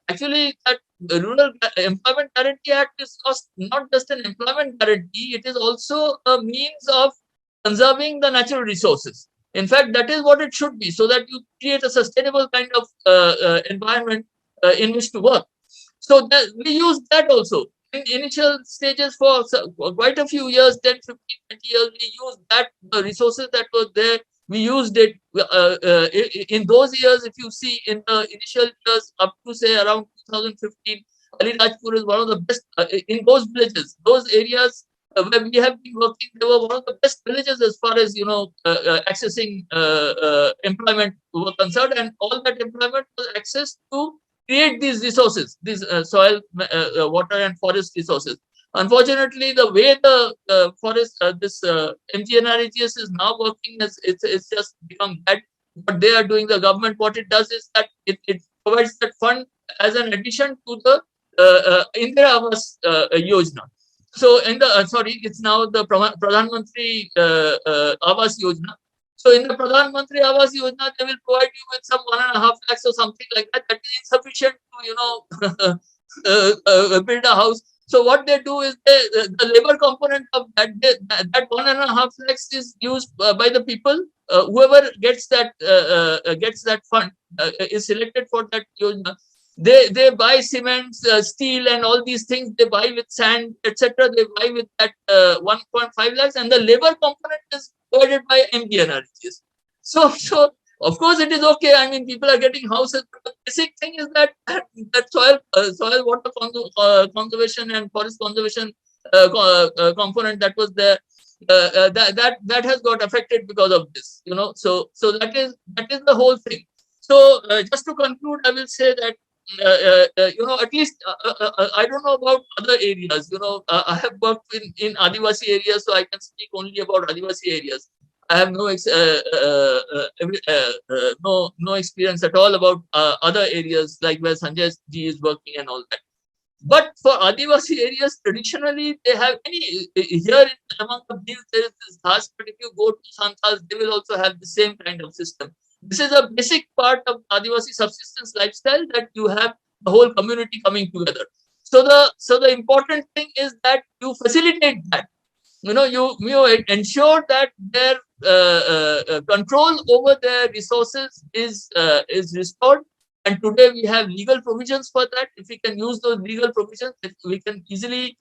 actually that Rural Employment Guarantee Act is not just an employment guarantee; it is also a means of conserving the natural resources. In fact, that is what it should be, so that you create a sustainable kind of environment in which to work. So we use that also. In initial stages for quite a few years, 10, 15, 20 years, we used that, the resources that were there, we used it. In those years, if you see in the initial years up to say around 2015, Ali Rajpur is one of the best in those villages, those areas where we have been working. They were one of the best villages as far as accessing employment were concerned, and all that employment was access to create these resources, these soil, water, and forest resources. Unfortunately, the way the forest, this MGNREGS is now working, it's just become bad. What they are doing, the government, what it does is that it provides that fund as an addition to the Indira Awas Yojana. So in the sorry, it's now the Pradhan Mantri Awas Yojana. So in the Pradhan Mantri Awas Yojana, they will provide you with some 1.5 lakhs or something like that. That is insufficient to build a house. So what they do is the labor component of that 1.5 lakhs is used by the people. Whoever gets that fund is selected for that yojana. They buy cement, steel, and all these things. They buy with sand, etc. They buy with that 1.5 lakhs, and the labor component is provided by MGNREGS. So of course it is okay. I mean, people are getting houses. But the basic thing is that soil water conservation and forest conservation component that was there. That has got affected because of this. So that is the whole thing. So just to conclude, I will say that at least I don't know about other areas. I have worked in Adivasi areas, so I can speak only about Adivasi areas. I have no experience at all about other areas like where Sanjay ji is working and all that. But for Adivasi areas, traditionally they have here among the Bhils there is this Dhas, but if you go to Santals, they will also have the same kind of system. This is a basic part of Adivasi subsistence lifestyle, that you have the whole community coming together. So the important thing is that you facilitate that. You ensure that their control over their resources is restored. And today we have legal provisions for that. If we can use those legal provisions, we can easily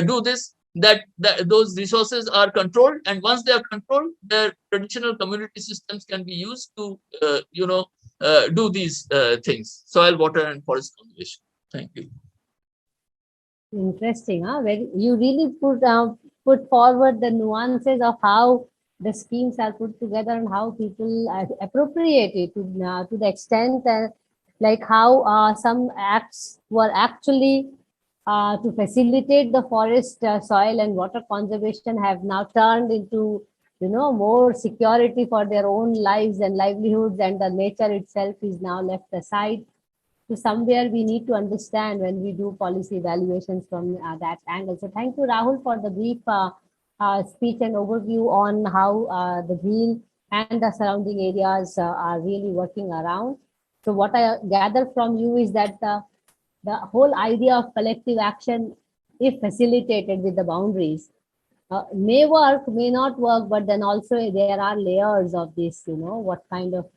do this. That those resources are controlled, and once they are controlled, their traditional community systems can be used to do these things: soil, water, and forest conservation. Thank you. Interesting, huh? You really put forward the nuances of how the schemes are put together and how people appropriate it to the extent that, like how some acts were actually to facilitate the forest, soil, and water conservation have now turned into more security for their own lives and livelihoods, and the nature itself is now left aside. So somewhere we need to understand when we do policy evaluations from that angle. So thank you, Rahul, for the brief speech and overview on how the Bhil and the surrounding areas are really working around. So what I gather from you is that the whole idea of collective action, if facilitated with the boundaries, may work, may not work, but then also there are layers of this, what kind of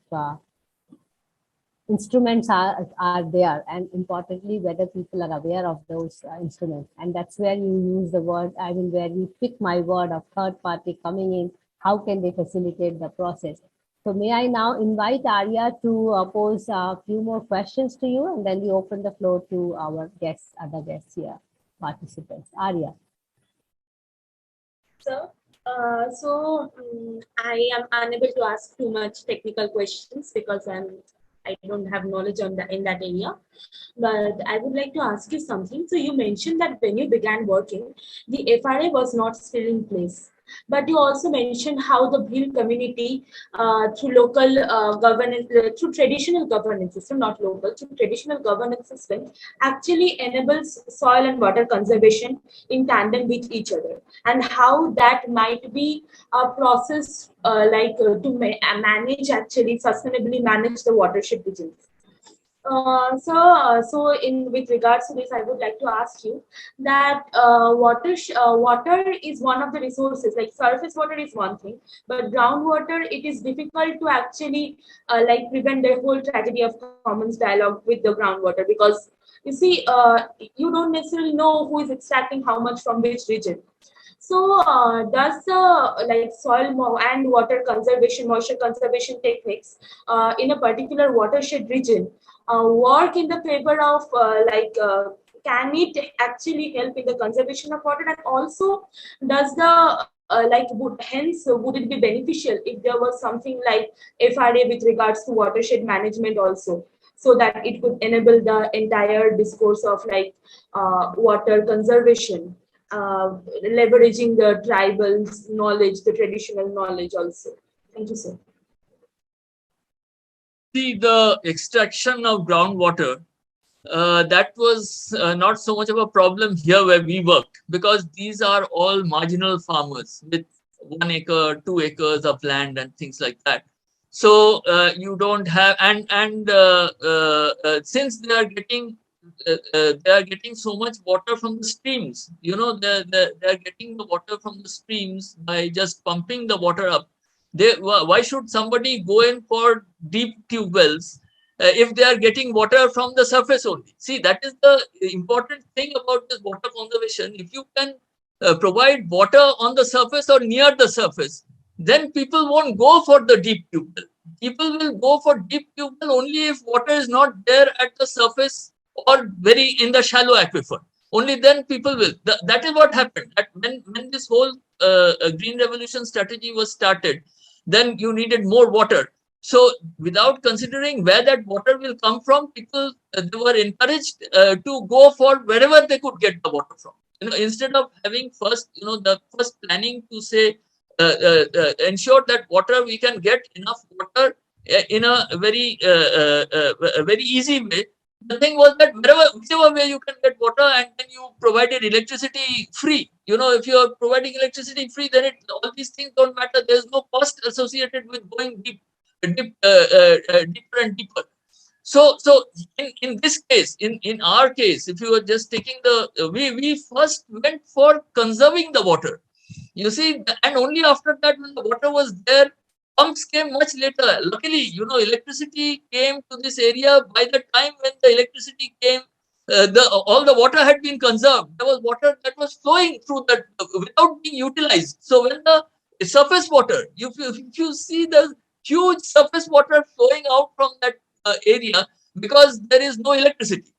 instruments are there, and importantly, whether people are aware of those instruments. And that's where you use the word, where you pick my word of third party coming in, how can they facilitate the process? So may I now invite Aarya to pose a few more questions to you, and then we open the floor to our other guests here, participants. Aarya. So I am unable to ask too much technical questions because I don't have knowledge in that area. But I would like to ask you something. So you mentioned that when you began working, the FRA was not still in place. But you also mentioned how the Bhil community, through local governance, through traditional governance system, not local, through traditional governance system, actually enables soil and water conservation in tandem with each other, and how that might be a process manage, actually sustainably manage the watershed regions. So in with regards to this, I would like to ask you that water is one of the resources. Like surface water is one thing, but groundwater, it is difficult to actually prevent the whole tragedy of commons dialogue with the groundwater, because you see, you don't necessarily know who is extracting how much from which region. So, does soil and water conservation, moisture conservation techniques in a particular watershed region work in the favor of can it actually help in the conservation of water? And also, does the would it be beneficial if there was something like FRA with regards to watershed management also, so that it could enable the entire discourse of water conservation, leveraging the tribal knowledge, the traditional knowledge also. Thank you, sir. See, the extraction of groundwater, that was not so much of a problem here where we worked, because these are all marginal farmers with 1 acre, 2 acres of land and things like that. So you don't have, since they are getting so much water from the streams, you know, they're getting the water from the streams by just pumping the water up. Why should somebody go in for deep tube wells if they are getting water from the surface only? See, that is the important thing about this water conservation. If you can provide water on the surface or near the surface, then people won't go for the deep tube well. People will go for deep tube well only if water is not there at the surface or very in the shallow aquifer. Only then people will. That is what happened. That when this whole green revolution strategy was started, then you needed more water. So without considering where that water will come from, people they were encouraged to go for wherever they could get the water from. You know, instead of having first, you know, the first planning to say ensure that water we can get enough water in a very easy way. The thing was that whichever way you can get water, and then you provided electricity free. You know, if you are providing electricity free, then all these things don't matter. There is no cost associated with going deeper and deeper. So in this case, in our case, if you were just taking we first went for conserving the water. You see, and only after that, when the water was there, pumps came much later. Luckily, you know, electricity came to this area by the time when the electricity came. All the water had been conserved. There was water that was flowing through that without being utilized. So when the surface water, if you see the huge surface water flowing out from that area, because there is no electricity.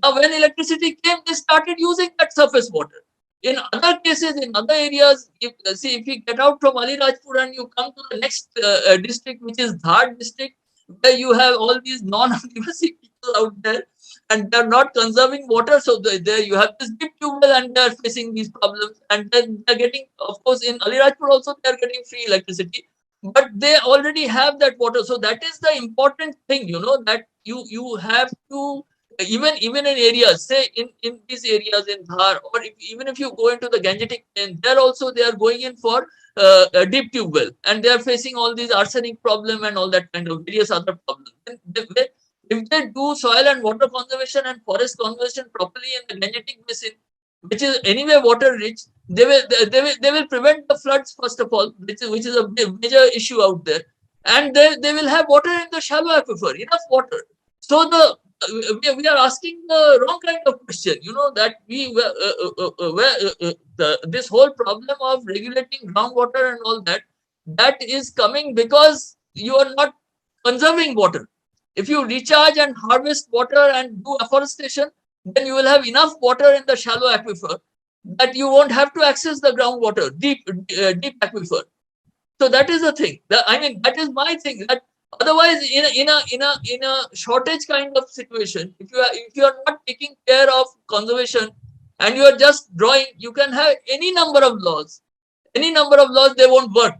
Now, when electricity came, they started using that surface water. In other cases, in other areas, if you get out from Alirajpur and you come to the next district, which is Dhar district, where you have all these non-Adivasi people out there, and they're not conserving water, so there you have this deep tube well, and they're facing these problems. And then they're getting, of course, in Alirajpur also they're getting free electricity, but they already have that water. So that is the important thing, you know, that you have to. Even in areas, say in these areas in Dhar, or even if you go into the Gangetic Plain, there also they are going in for a deep tube well, and they are facing all these arsenic problem and all that kind of various other problems. If they do soil and water conservation and forest conservation properly in the Gangetic Basin, which is anyway water rich, they will prevent the floods first of all, which is a major issue out there, and they will have water in the shallow aquifer, enough water. So we are asking the wrong kind of question, you know, that this whole problem of regulating groundwater and all that is coming because you are not conserving water. If you recharge and harvest water and do afforestation, then you will have enough water in the shallow aquifer that you won't have to access the groundwater, deep aquifer. So that is the thing. That is my thing. That otherwise, in a shortage kind of situation, if you are not taking care of conservation and you are just drawing, you can have any number of laws. any number of laws, they won't work.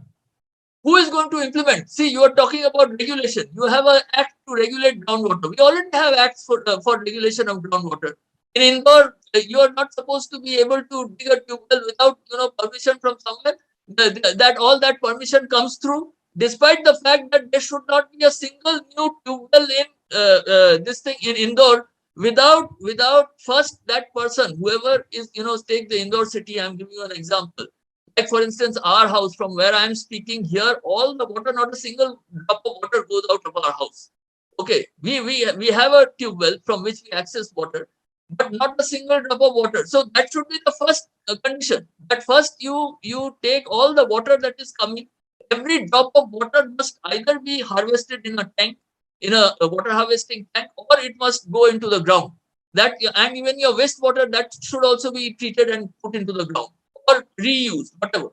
Who is going to implement? See, you are talking about regulation. You have an act to regulate groundwater. We already have acts for regulation of groundwater. In Indore, you are not supposed to be able to dig a tube well without permission from somewhere. That all that permission comes through, despite the fact that there should not be a single new tube well in this thing in Indore without first that person, whoever is take the Indore city. I'm giving you an example. Like for instance, our house, from where I am speaking here, all the water, not a single drop of water goes out of our house. Okay, we have a tube well from which we access water, but not a single drop of water. So that should be the first condition. That first you take all the water that is coming. Every drop of water must either be harvested in a tank, in a water harvesting tank, or it must go into the ground. That, and even your wastewater, that should also be treated and put into the ground or reuse, whatever.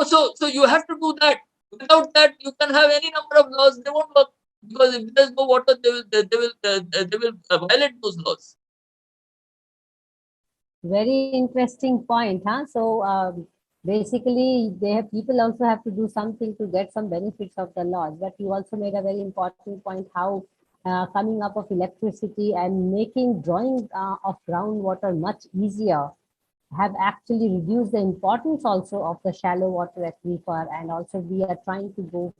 So you have to do that. Without that, you can have any number of laws, they won't work, because if there's no water, they will violate those laws. Very interesting point, huh? So basically, people also have to do something to get some benefits of the laws. But you also made a very important point, how coming up of electricity and making drawing of groundwater much easier have actually reduced the importance also of the shallow water aquifer, and also we are trying to go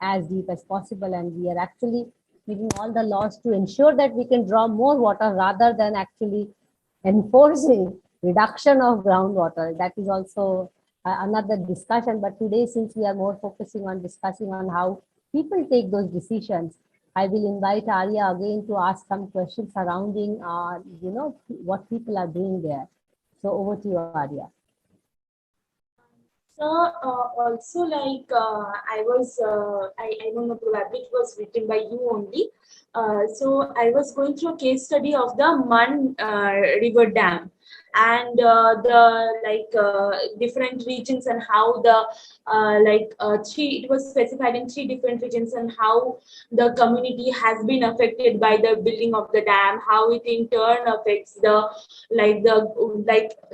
as deep as possible, and we are actually making all the laws to ensure that we can draw more water rather than actually enforcing reduction of groundwater. That is also another discussion, but today, since we are more focusing on discussing on how people take those decisions, I will invite Aarya again to ask some questions surrounding what people are doing there. So over to you, Aarya. So also, like I don't know, probably it was written by you only. So I was going through a case study of the Man River Dam, and the different regions, and how the it was specified in 3 different regions, and how the community has been affected by the building of the dam, how it in turn affects the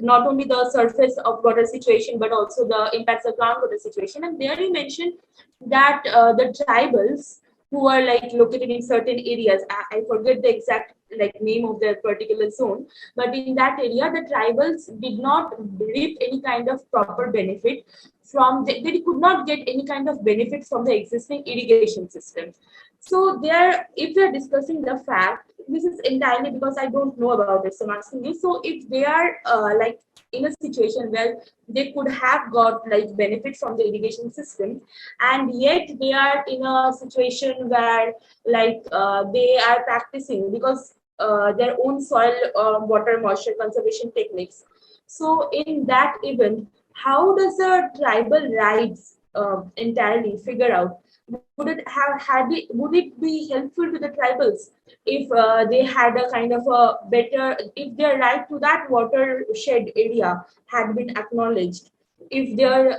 not only the surface of water situation, but also the impacts of groundwater situation. And there you mentioned that the tribals who are like located in certain areas, I forget the exact name of their particular zone, but in that area the tribals did not reap any kind of proper benefit from they could not get any kind of benefit from the existing irrigation system. So there, if we are discussing the fact, this is entirely because I don't know about it, so I'm asking you. So if they are in a situation where they could have got benefit from the irrigation system, and yet they are in a situation where they are practicing because their own soil water moisture conservation techniques. So in that event, how does the tribal rights entirely figure out? Would it be helpful to the tribals if they had a kind of a better, if their right to that watershed area had been acknowledged, if their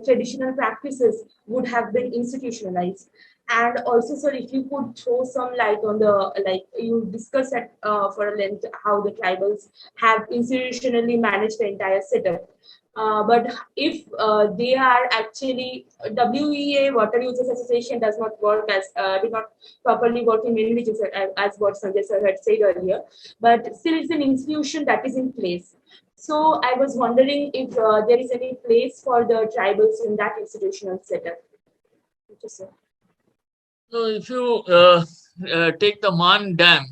traditional practices would have been institutionalized? And also, sir, if you could throw some light on the, you discussed at for a length how the tribals have institutionally managed the entire setup. But if they are actually, WEA, Water Users Association, does not work as did not properly work in many regions, as what Sanjay sir had said earlier, but still it's an institution that is in place. So I was wondering if there is any place for the tribals in that institutional setup. Thank you, sir. So if you take the Man Dam,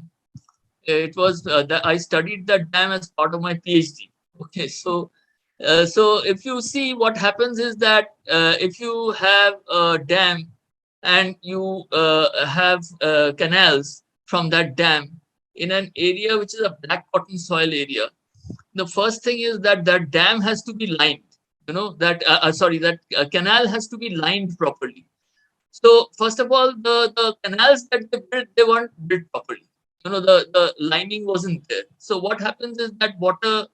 it was I studied that dam as part of my PhD. Okay, so if you see, what happens is that if you have a dam and you have canals from that dam in an area which is a black cotton soil area, the first thing is that that dam has to be lined. That canal has to be lined properly. So first of all, the canals that they built, they weren't built properly. The lining wasn't there. So what happens is that water,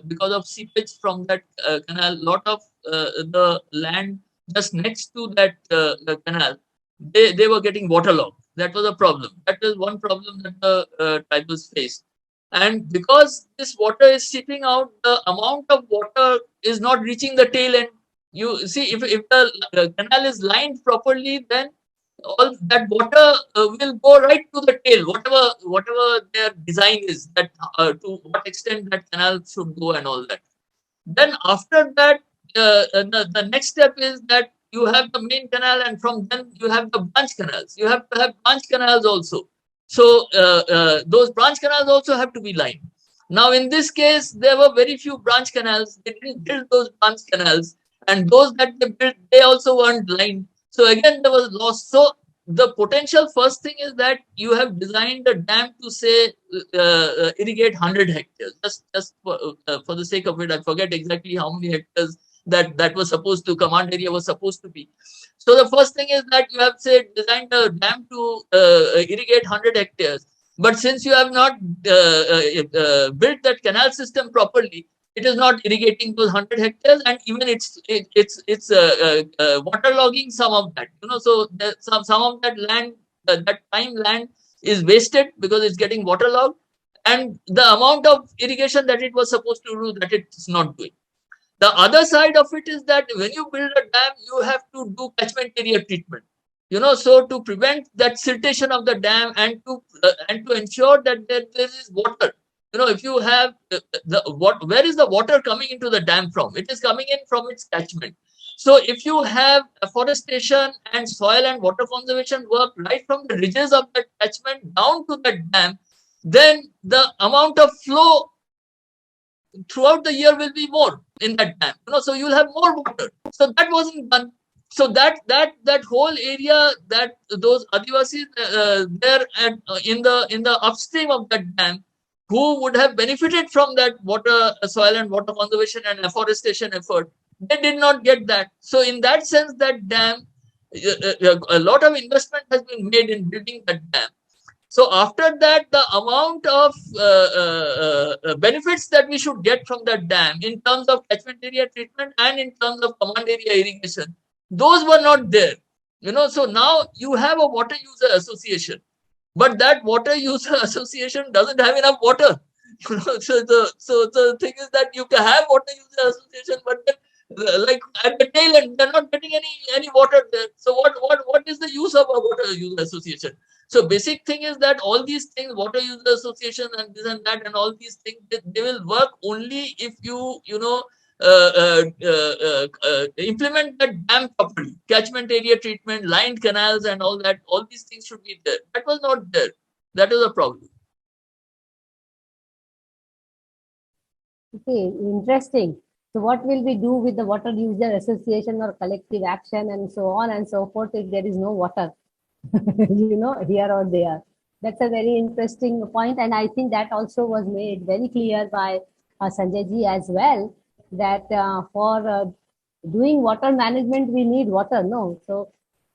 because of seepage from that canal, lot of the land just next to that the canal, they were getting waterlogged. That was a problem. That is one problem that the tribals faced. And because this water is seeping out, the amount of water is not reaching the tail end. You see, if the canal is lined properly, then all that water will go right to the tail, whatever their design is, that to what extent that canal should go and all that. Then after that, the next step is that you have the main canal, and from then you have the branch canals. You have to have branch canals also. So those branch canals also have to be lined. Now, in this case, there were very few branch canals. They didn't build those branch canals, and those that they built, they also weren't lined. So again, there was loss. So the potential first thing is that you have designed a dam to say irrigate 100 hectares. Just for the sake of it, I forget exactly how many hectares that was supposed to, command area was supposed to be. So the first thing is that you have say designed a dam to irrigate 100 hectares. But since you have not built that canal system properly, it is not irrigating those 100 hectares, and even it's waterlogging some of that. So some of that land, that prime land, is wasted because it's getting waterlogged, and the amount of irrigation that it was supposed to do, that it's not doing. The other side of it is that when you build a dam, you have to do catchment area treatment. So to prevent that siltation of the dam, and to ensure that there is water. If you have where is the water coming into the dam from? It is coming in from its catchment. So if you have afforestation and soil and water conservation work right from the ridges of that catchment down to the dam, then the amount of flow throughout the year will be more in that dam. So you'll have more water. So that wasn't done. So that whole area, that those Adivasis there in the upstream of that dam, who would have benefited from that water, soil and water conservation and afforestation effort, they did not get that. So in that sense, that dam, a lot of investment has been made in building that dam. So after that, the amount of benefits that we should get from that dam in terms of catchment area treatment and in terms of command area irrigation, those were not there. So now you have a water user association, but that water user association doesn't have enough water. So the thing is that you can have water user association, but then like at the tail end, they're not getting any water there. So what is the use of a water user association? So basic thing is that all these things, water user association and this and that and all these things, they will work only if you implement that dam properly. Catchment area treatment, lined canals and all that, all these things should be there. That was not there. That is a problem. Okay, interesting. So what will we do with the water user association or collective action and so on and so forth if there is no water, here or there? That's a very interesting point. And I think that also was made very clear by Sanjay ji as well, that for doing water management, we need water, no? So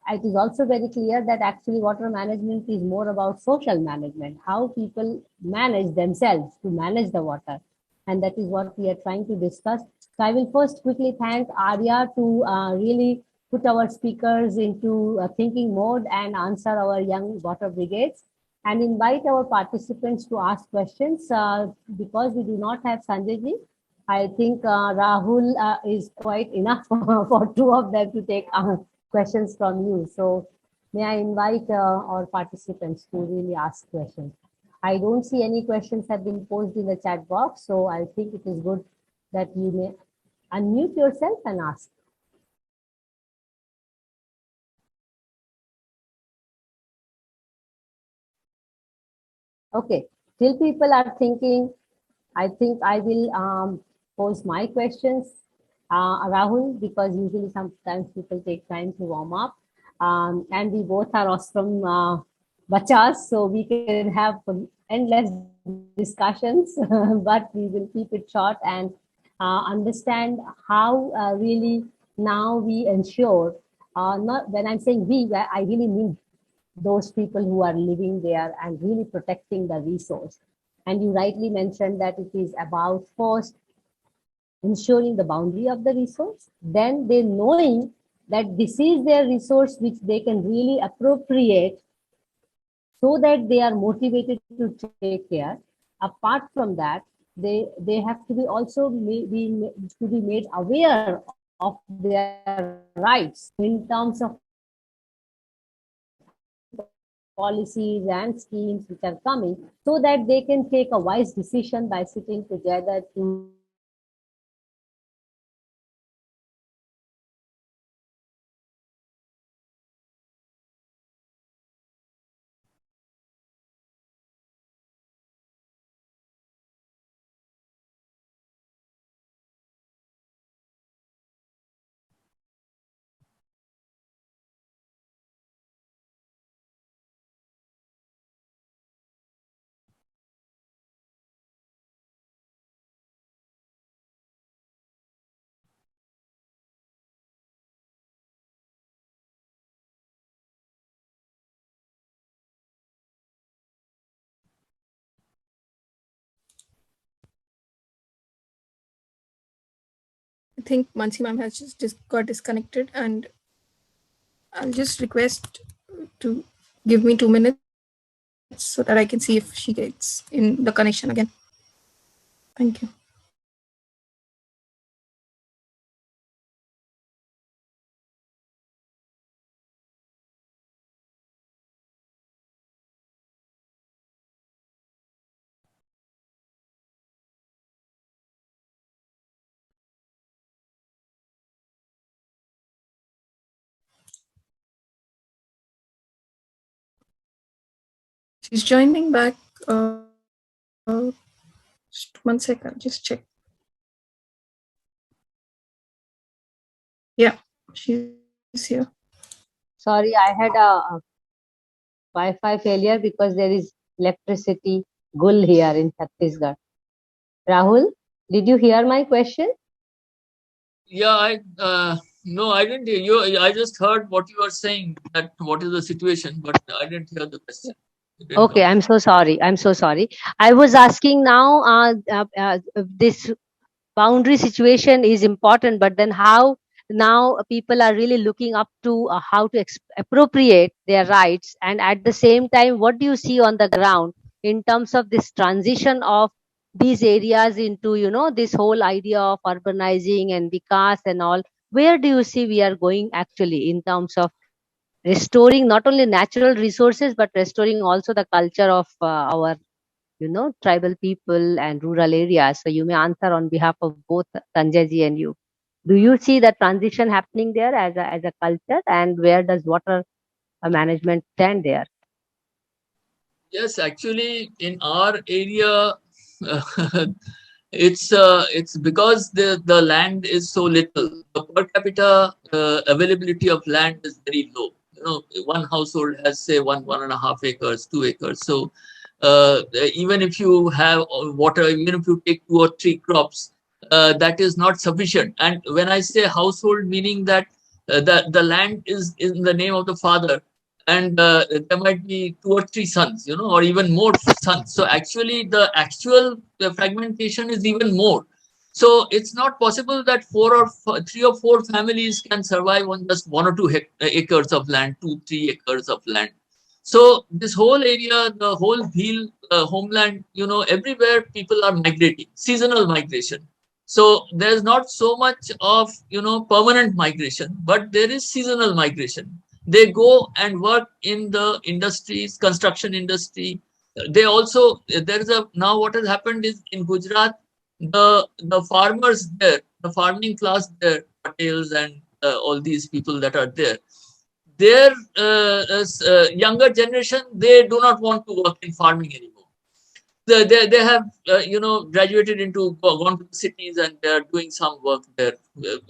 it is also very clear that actually water management is more about social management, how people manage themselves to manage the water. And that is what we are trying to discuss. So I will first quickly thank Aarya to really put our speakers into thinking mode and answer our young water brigades, and invite our participants to ask questions. Because we do not have Sanjay ji, I think Rahul is quite enough for two of them to take questions from you. So may I invite our participants to really ask questions. I don't see any questions have been posed in the chat box, so I think it is good that you may unmute yourself and ask. Okay, till people are thinking, I think I will pose my questions, Rahul, because usually sometimes people take time to warm up. And we both are awesome bachas, so we can have endless discussions, but we will keep it short and understand how really now we ensure, not when I'm saying we, I really mean those people who are living there and really protecting the resource. And you rightly mentioned that it is about first ensuring the boundary of the resource, then they knowing that this is their resource which they can really appropriate, so that they are motivated to take care. Apart from that, they have to be also to be made aware their rights in terms of policies and schemes which are coming, so that they can take a wise decision by sitting together to I think Mansee ma'am has just got disconnected, and I'll just request to give me 2 minutes so that I can see if she gets in the connection again. Thank you. She's joining back. Just 1 second, just check. Yeah, she's here. sorry, I had a Wi-Fi failure because there is electricity gull here in Chhattisgarh. Rahul, did you hear my question? Yeah, no, I didn't hear you. I just heard what you were saying, that what is the situation, but I didn't hear the question. Okay, I'm so sorry. I'm so sorry. I was asking now, this boundary situation is important, but then how now people are really looking up to how to appropriate their rights, and at the same time, what do you see on the ground in terms of this transition of these areas into, this whole idea of urbanizing and vikas and all? Where do you see we are going actually in terms of restoring not only natural resources but restoring also the culture of our tribal people and rural areas? So you may answer on behalf of both Sanjay ji and you. Do you see the transition happening there as a culture, and where does water management stand there? Yes, actually, in our area, it's because the land is so little. The per capita availability of land is very low. One household has, say, 1.5 acres, 2 acres. So even if you have water, even if you take 2 or 3 crops, that is not sufficient. And when I say household, meaning that the land is in the name of the father, and there might be 2 or 3 sons, or even more sons. So actually, the actual fragmentation is even more. So it's not possible that 3 or 4 families can survive on just 1 or 2 acres of land, 2, 3 acres of land. So this whole area, the whole Bhil homeland, everywhere people are migrating, seasonal migration. So there's not so much of permanent migration, but there is seasonal migration. They go and work in the industries, construction industry. They also, there is a, now what has happened is in Gujarat, the farmers there, the farming class there, Patels and all these people that are there, their younger generation, they do not want to work in farming anymore. They have graduated into, gone to the cities, and they are doing some work there,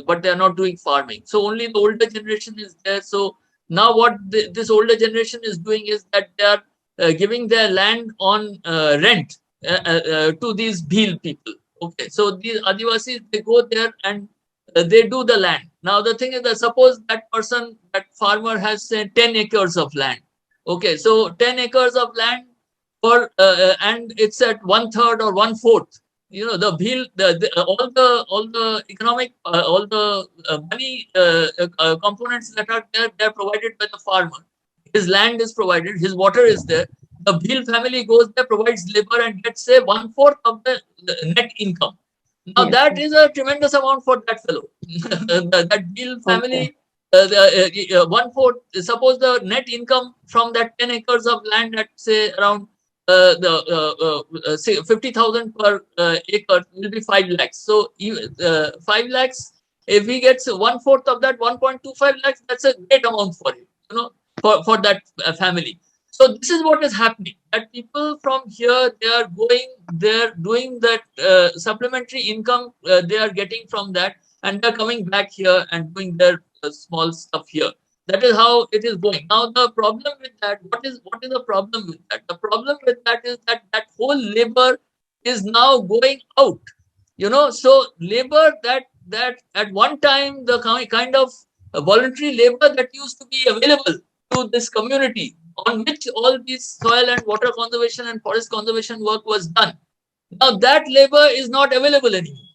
but they are not doing farming. So only the older generation is there. So now what this older generation is doing is that they are giving their land on rent to these Bhil people. Okay, so these Adivasis, they go there and they do the land. Now the thing is that suppose that person, that farmer has, say, 10 acres of land. Okay, so 10 acres of land for and it's at 1/3 or 1/4. The Bhil, all the economic, all the money components that are there, they're provided by the farmer. His land is provided, his water is there. The Bhil family goes there, provides labor, and gets, say, 1/4 of the net income. Now Yes, that yes. is a tremendous amount for that fellow. That Bill family, 1/4. Suppose the net income from that 10 acres of land at say around say 50,000 per acre will be 5 lakhs. So 5 lakhs, if he gets 1/4 of that, 1.25 lakhs, that's a great amount for him, for that family. So this is what is happening, that people from here, they're doing that supplementary income they are getting from that, and they're coming back here and doing their small stuff here. That is how it is going. Now the problem with that, what is the problem with that? The problem with that is that that whole labor is now going out. So labor that at one time, the kind of voluntary labor that used to be available to this community, on which all this soil and water conservation and forest conservation work was done. Now that labor is not available anymore.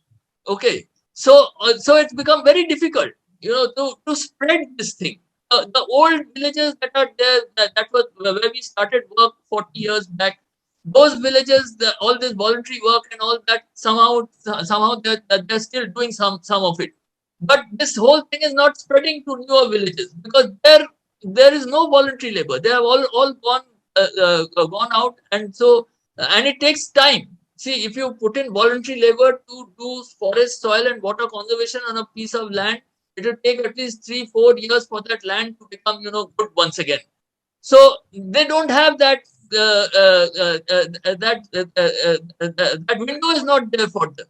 Okay, so it's become very difficult, to spread this thing. The old villages that are there, that was where we started work 40 years back. Those villages, all this voluntary work and all that, somehow they're still doing some of it. But this whole thing is not spreading to newer villages, because there is no voluntary labor. They have all gone out, and it takes time. See, if you put in voluntary labor to do forest, soil, and water conservation on a piece of land, it will take at least 3-4 years for that land to become, good once again. So they don't have that. That window is not there for them,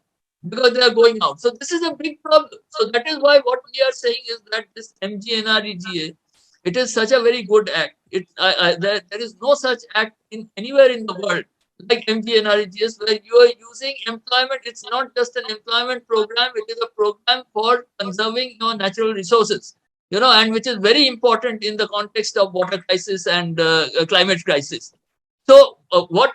because they are going out. So this is a big problem. So that is why what we are saying is that this MGNREGA, it is such a very good act. There is no such act in anywhere in the world like MGNREGS, where you are using employment. It's not just an employment program; it is a program for conserving your natural resources. And which is very important in the context of water crisis and climate crisis. So what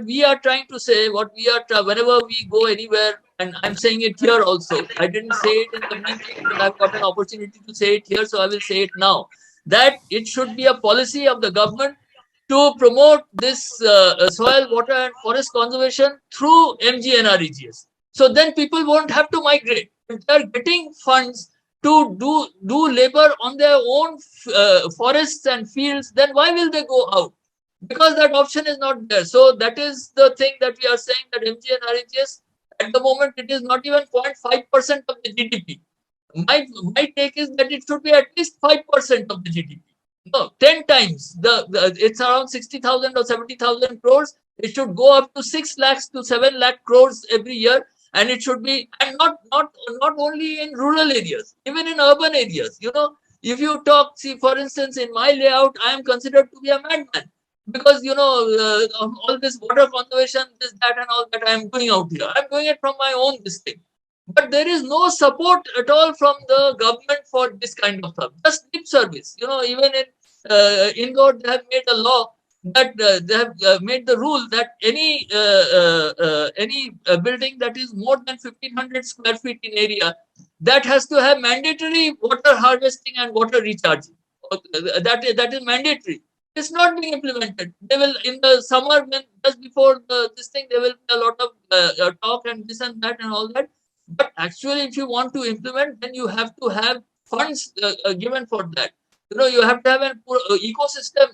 we are trying to say, whenever we go anywhere, and I'm saying it here also. I didn't say it in the meeting, but I've got an opportunity to say it here, so I will say it now. That it should be a policy of the government to promote this soil, water, and forest conservation through MGNREGS. So then people won't have to migrate. If they are getting funds to do labor on their own forests and fields, then why will they go out? Because that option is not there. So that is the thing that we are saying, that MGNREGS, at the moment, it is not even 0.5% of the GDP. My take is that it should be at least 5% of the GDP. No, 10 times. It's around 60,000 or 70,000 crores. It should go up to 6 lakhs to 7 lakh crores every year. And it should be, and not only in rural areas, even in urban areas. If you see, for instance, in my layout, I am considered to be a madman, because all this water conservation, this, that, and all that I am doing out here. I'm doing it from my own district. But there is no support at all from the government for this kind of stuff. Just lip service. Even in Indore, they have made a law that they have made the rule that any building that is more than 1,500 square feet in area, that has to have mandatory water harvesting and water recharging. That is mandatory. It's not being implemented. They will, in the summer, when just before this thing, there will be a lot of talk and this and that and all that. But actually, if you want to implement, then you have to have funds given for that. You have to have an ecosystem.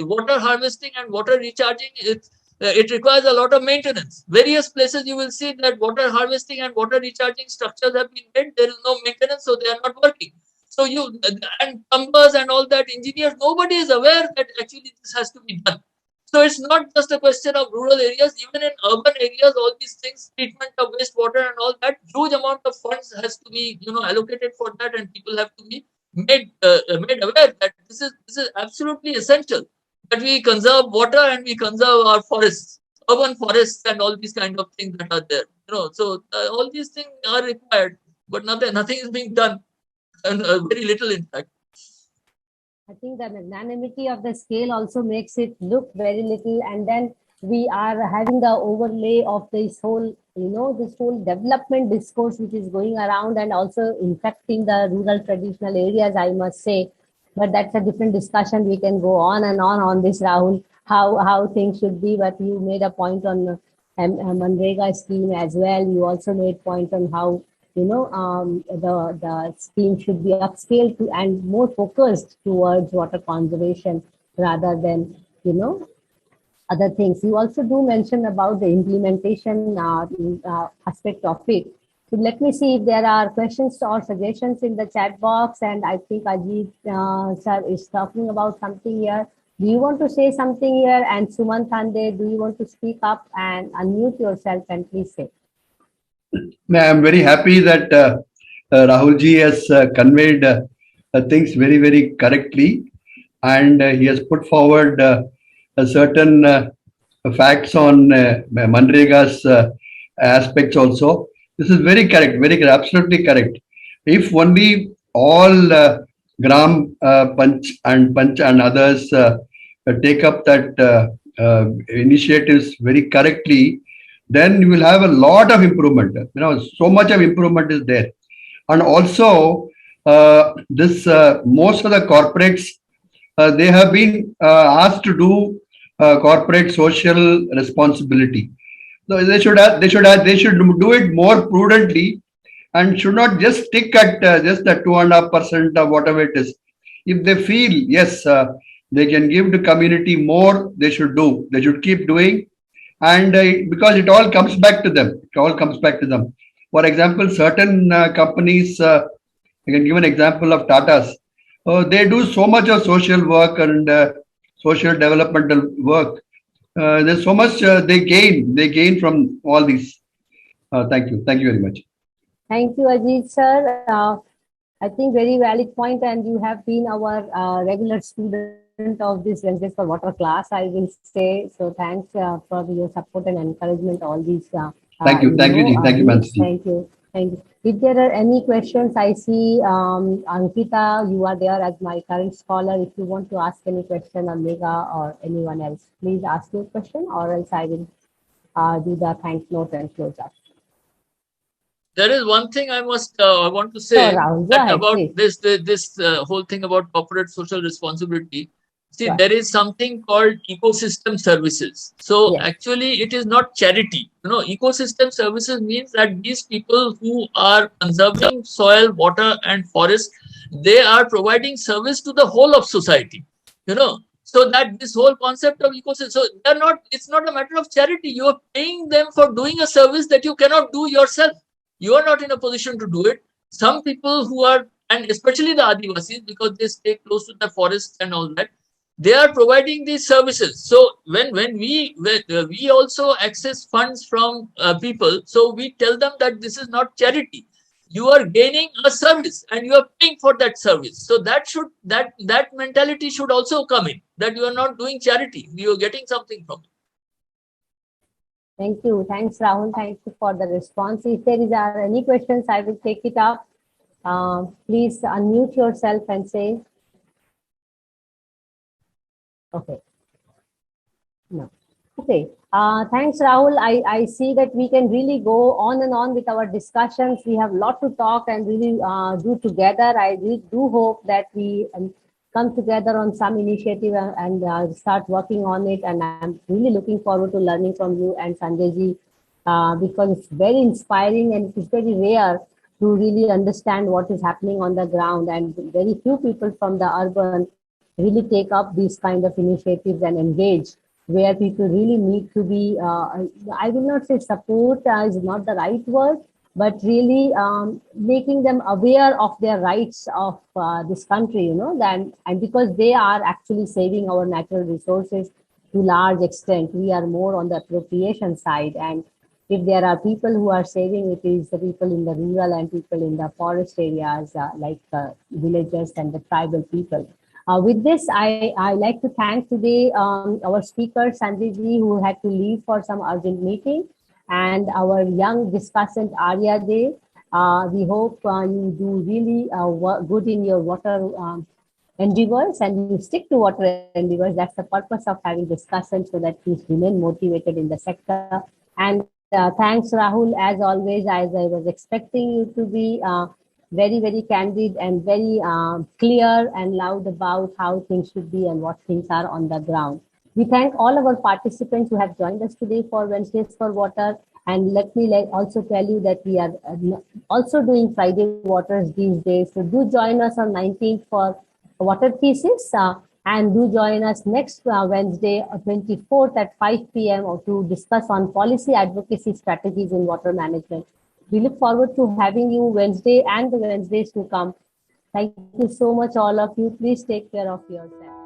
Water harvesting and water recharging, it requires a lot of maintenance. Various places you will see that water harvesting and water recharging structures have been made. There is no maintenance, so they are not working. So and plumbers and all that, engineers, nobody is aware that actually this has to be done. So it's not just a question of rural areas. Even in urban areas, all these things, treatment of wastewater and all that, huge amount of funds has to be allocated for that, and people have to be made aware that this is absolutely essential, that we conserve water and we conserve our forests, urban forests, and all these kind of things that are there. So all these things are required, but nothing is being done, and very little in fact. I think the magnanimity of the scale also makes it look very little, and then we are having the overlay of this whole, this whole development discourse which is going around and also infecting the rural traditional areas, I must say. But that's a different discussion. We can go on and on this, Rahul, how things should be. But you made a point on Manrega scheme as well. You also made point on how the scheme should be upscaled to and more focused towards water conservation rather than other things. You also do mention about the implementation aspect of it. So let me see if there are questions or suggestions in the chat box. And I think Ajit sir is talking about something here. Do you want to say something here? And Suman Thande, do you want to speak up and unmute yourself and please say? I'm very happy that Rahul ji has conveyed things very, very correctly, and he has put forward a certain facts on Manrega's aspects also. This is very correct, absolutely correct. If only all Gram Panch and others take up that initiatives very correctly, then you will have a lot of improvement. So much of improvement is there. And also, this most of the corporates, they have been asked to do corporate social responsibility. So they should do it more prudently and should not just stick at just the 2.5% of whatever it is. If they feel yes, they can give the community more, they should do. They should keep doing, and because it all comes back to them. It all comes back to them. For example, certain companies, I can give an example of Tata's. They do so much of social work and social developmental work. There's so much they gain from all these. Thank you very much. Thank you, Ajit sir. I think very valid point, and you have been our regular student of this Wednesdays for Water class, I will say. So thanks for your support and encouragement. All these. Thank you, Ji. Thank you, Mansee. Thank you. If there are any questions, I see Ankita, you are there as my current scholar. If you want to ask any question on Megha or anyone else, please ask your question, or else I will do the thank note and close up. There is one thing I want to say Rahul, about this whole thing about corporate social responsibility. See, there is something called ecosystem services. So actually, it is not charity. Ecosystem services means that these people who are conserving soil, water, and forest, they are providing service to the whole of society. So that this whole concept of ecosystem, so they're not. It's not a matter of charity. You are paying them for doing a service that you cannot do yourself. You are not in a position to do it. Some people who are, and especially the Adivasis, because they stay close to the forests and all that, they are providing these services. So when we also access funds from people, so we tell them that this is not charity. You are gaining a service and you are paying for that service. So that mentality should also come in, that you are not doing charity. You are getting something from it. Thank you. Thanks, Rahul. Thank you for the response. If there is any questions, I will take it up. Please unmute yourself and say. Okay. No. Okay. Thanks, Rahul. I see that we can really go on and on with our discussions. We have a lot to talk and really do together. I really do hope that we come together on some initiative and start working on it. And I'm really looking forward to learning from you and Sanjay ji because it's very inspiring and it's very rare to really understand what is happening on the ground. And very few people from the urban really take up these kind of initiatives and engage, where people really need to be, I will not say support is not the right word, but really making them aware of their rights of this country, and because they are actually saving our natural resources to large extent. We are more on the appropriation side, and if there are people who are saving, it is the people in the rural and people in the forest areas, like villagers and the tribal people. With this, I like to thank today our speaker, Sanjay ji, who had to leave for some urgent meeting, and our young discussant, Aarya ji. We hope you do really good in your water endeavors and you stick to water endeavors. That's the purpose of having discussants, so that you remain motivated in the sector. And thanks, Rahul, as always, as I was expecting you to be very, very candid and very clear and loud about how things should be and what things are on the ground. We thank all our participants who have joined us today for Wednesdays for Water. And let me also tell you that we are also doing Friday Waters these days. So do join us on 19th for water thesis. And do join us next Wednesday, 24th at 5 p.m. to discuss on policy advocacy strategies in water management. We look forward to having you Wednesday and the Wednesdays to come. Thank you so much, all of you. Please take care of yourself.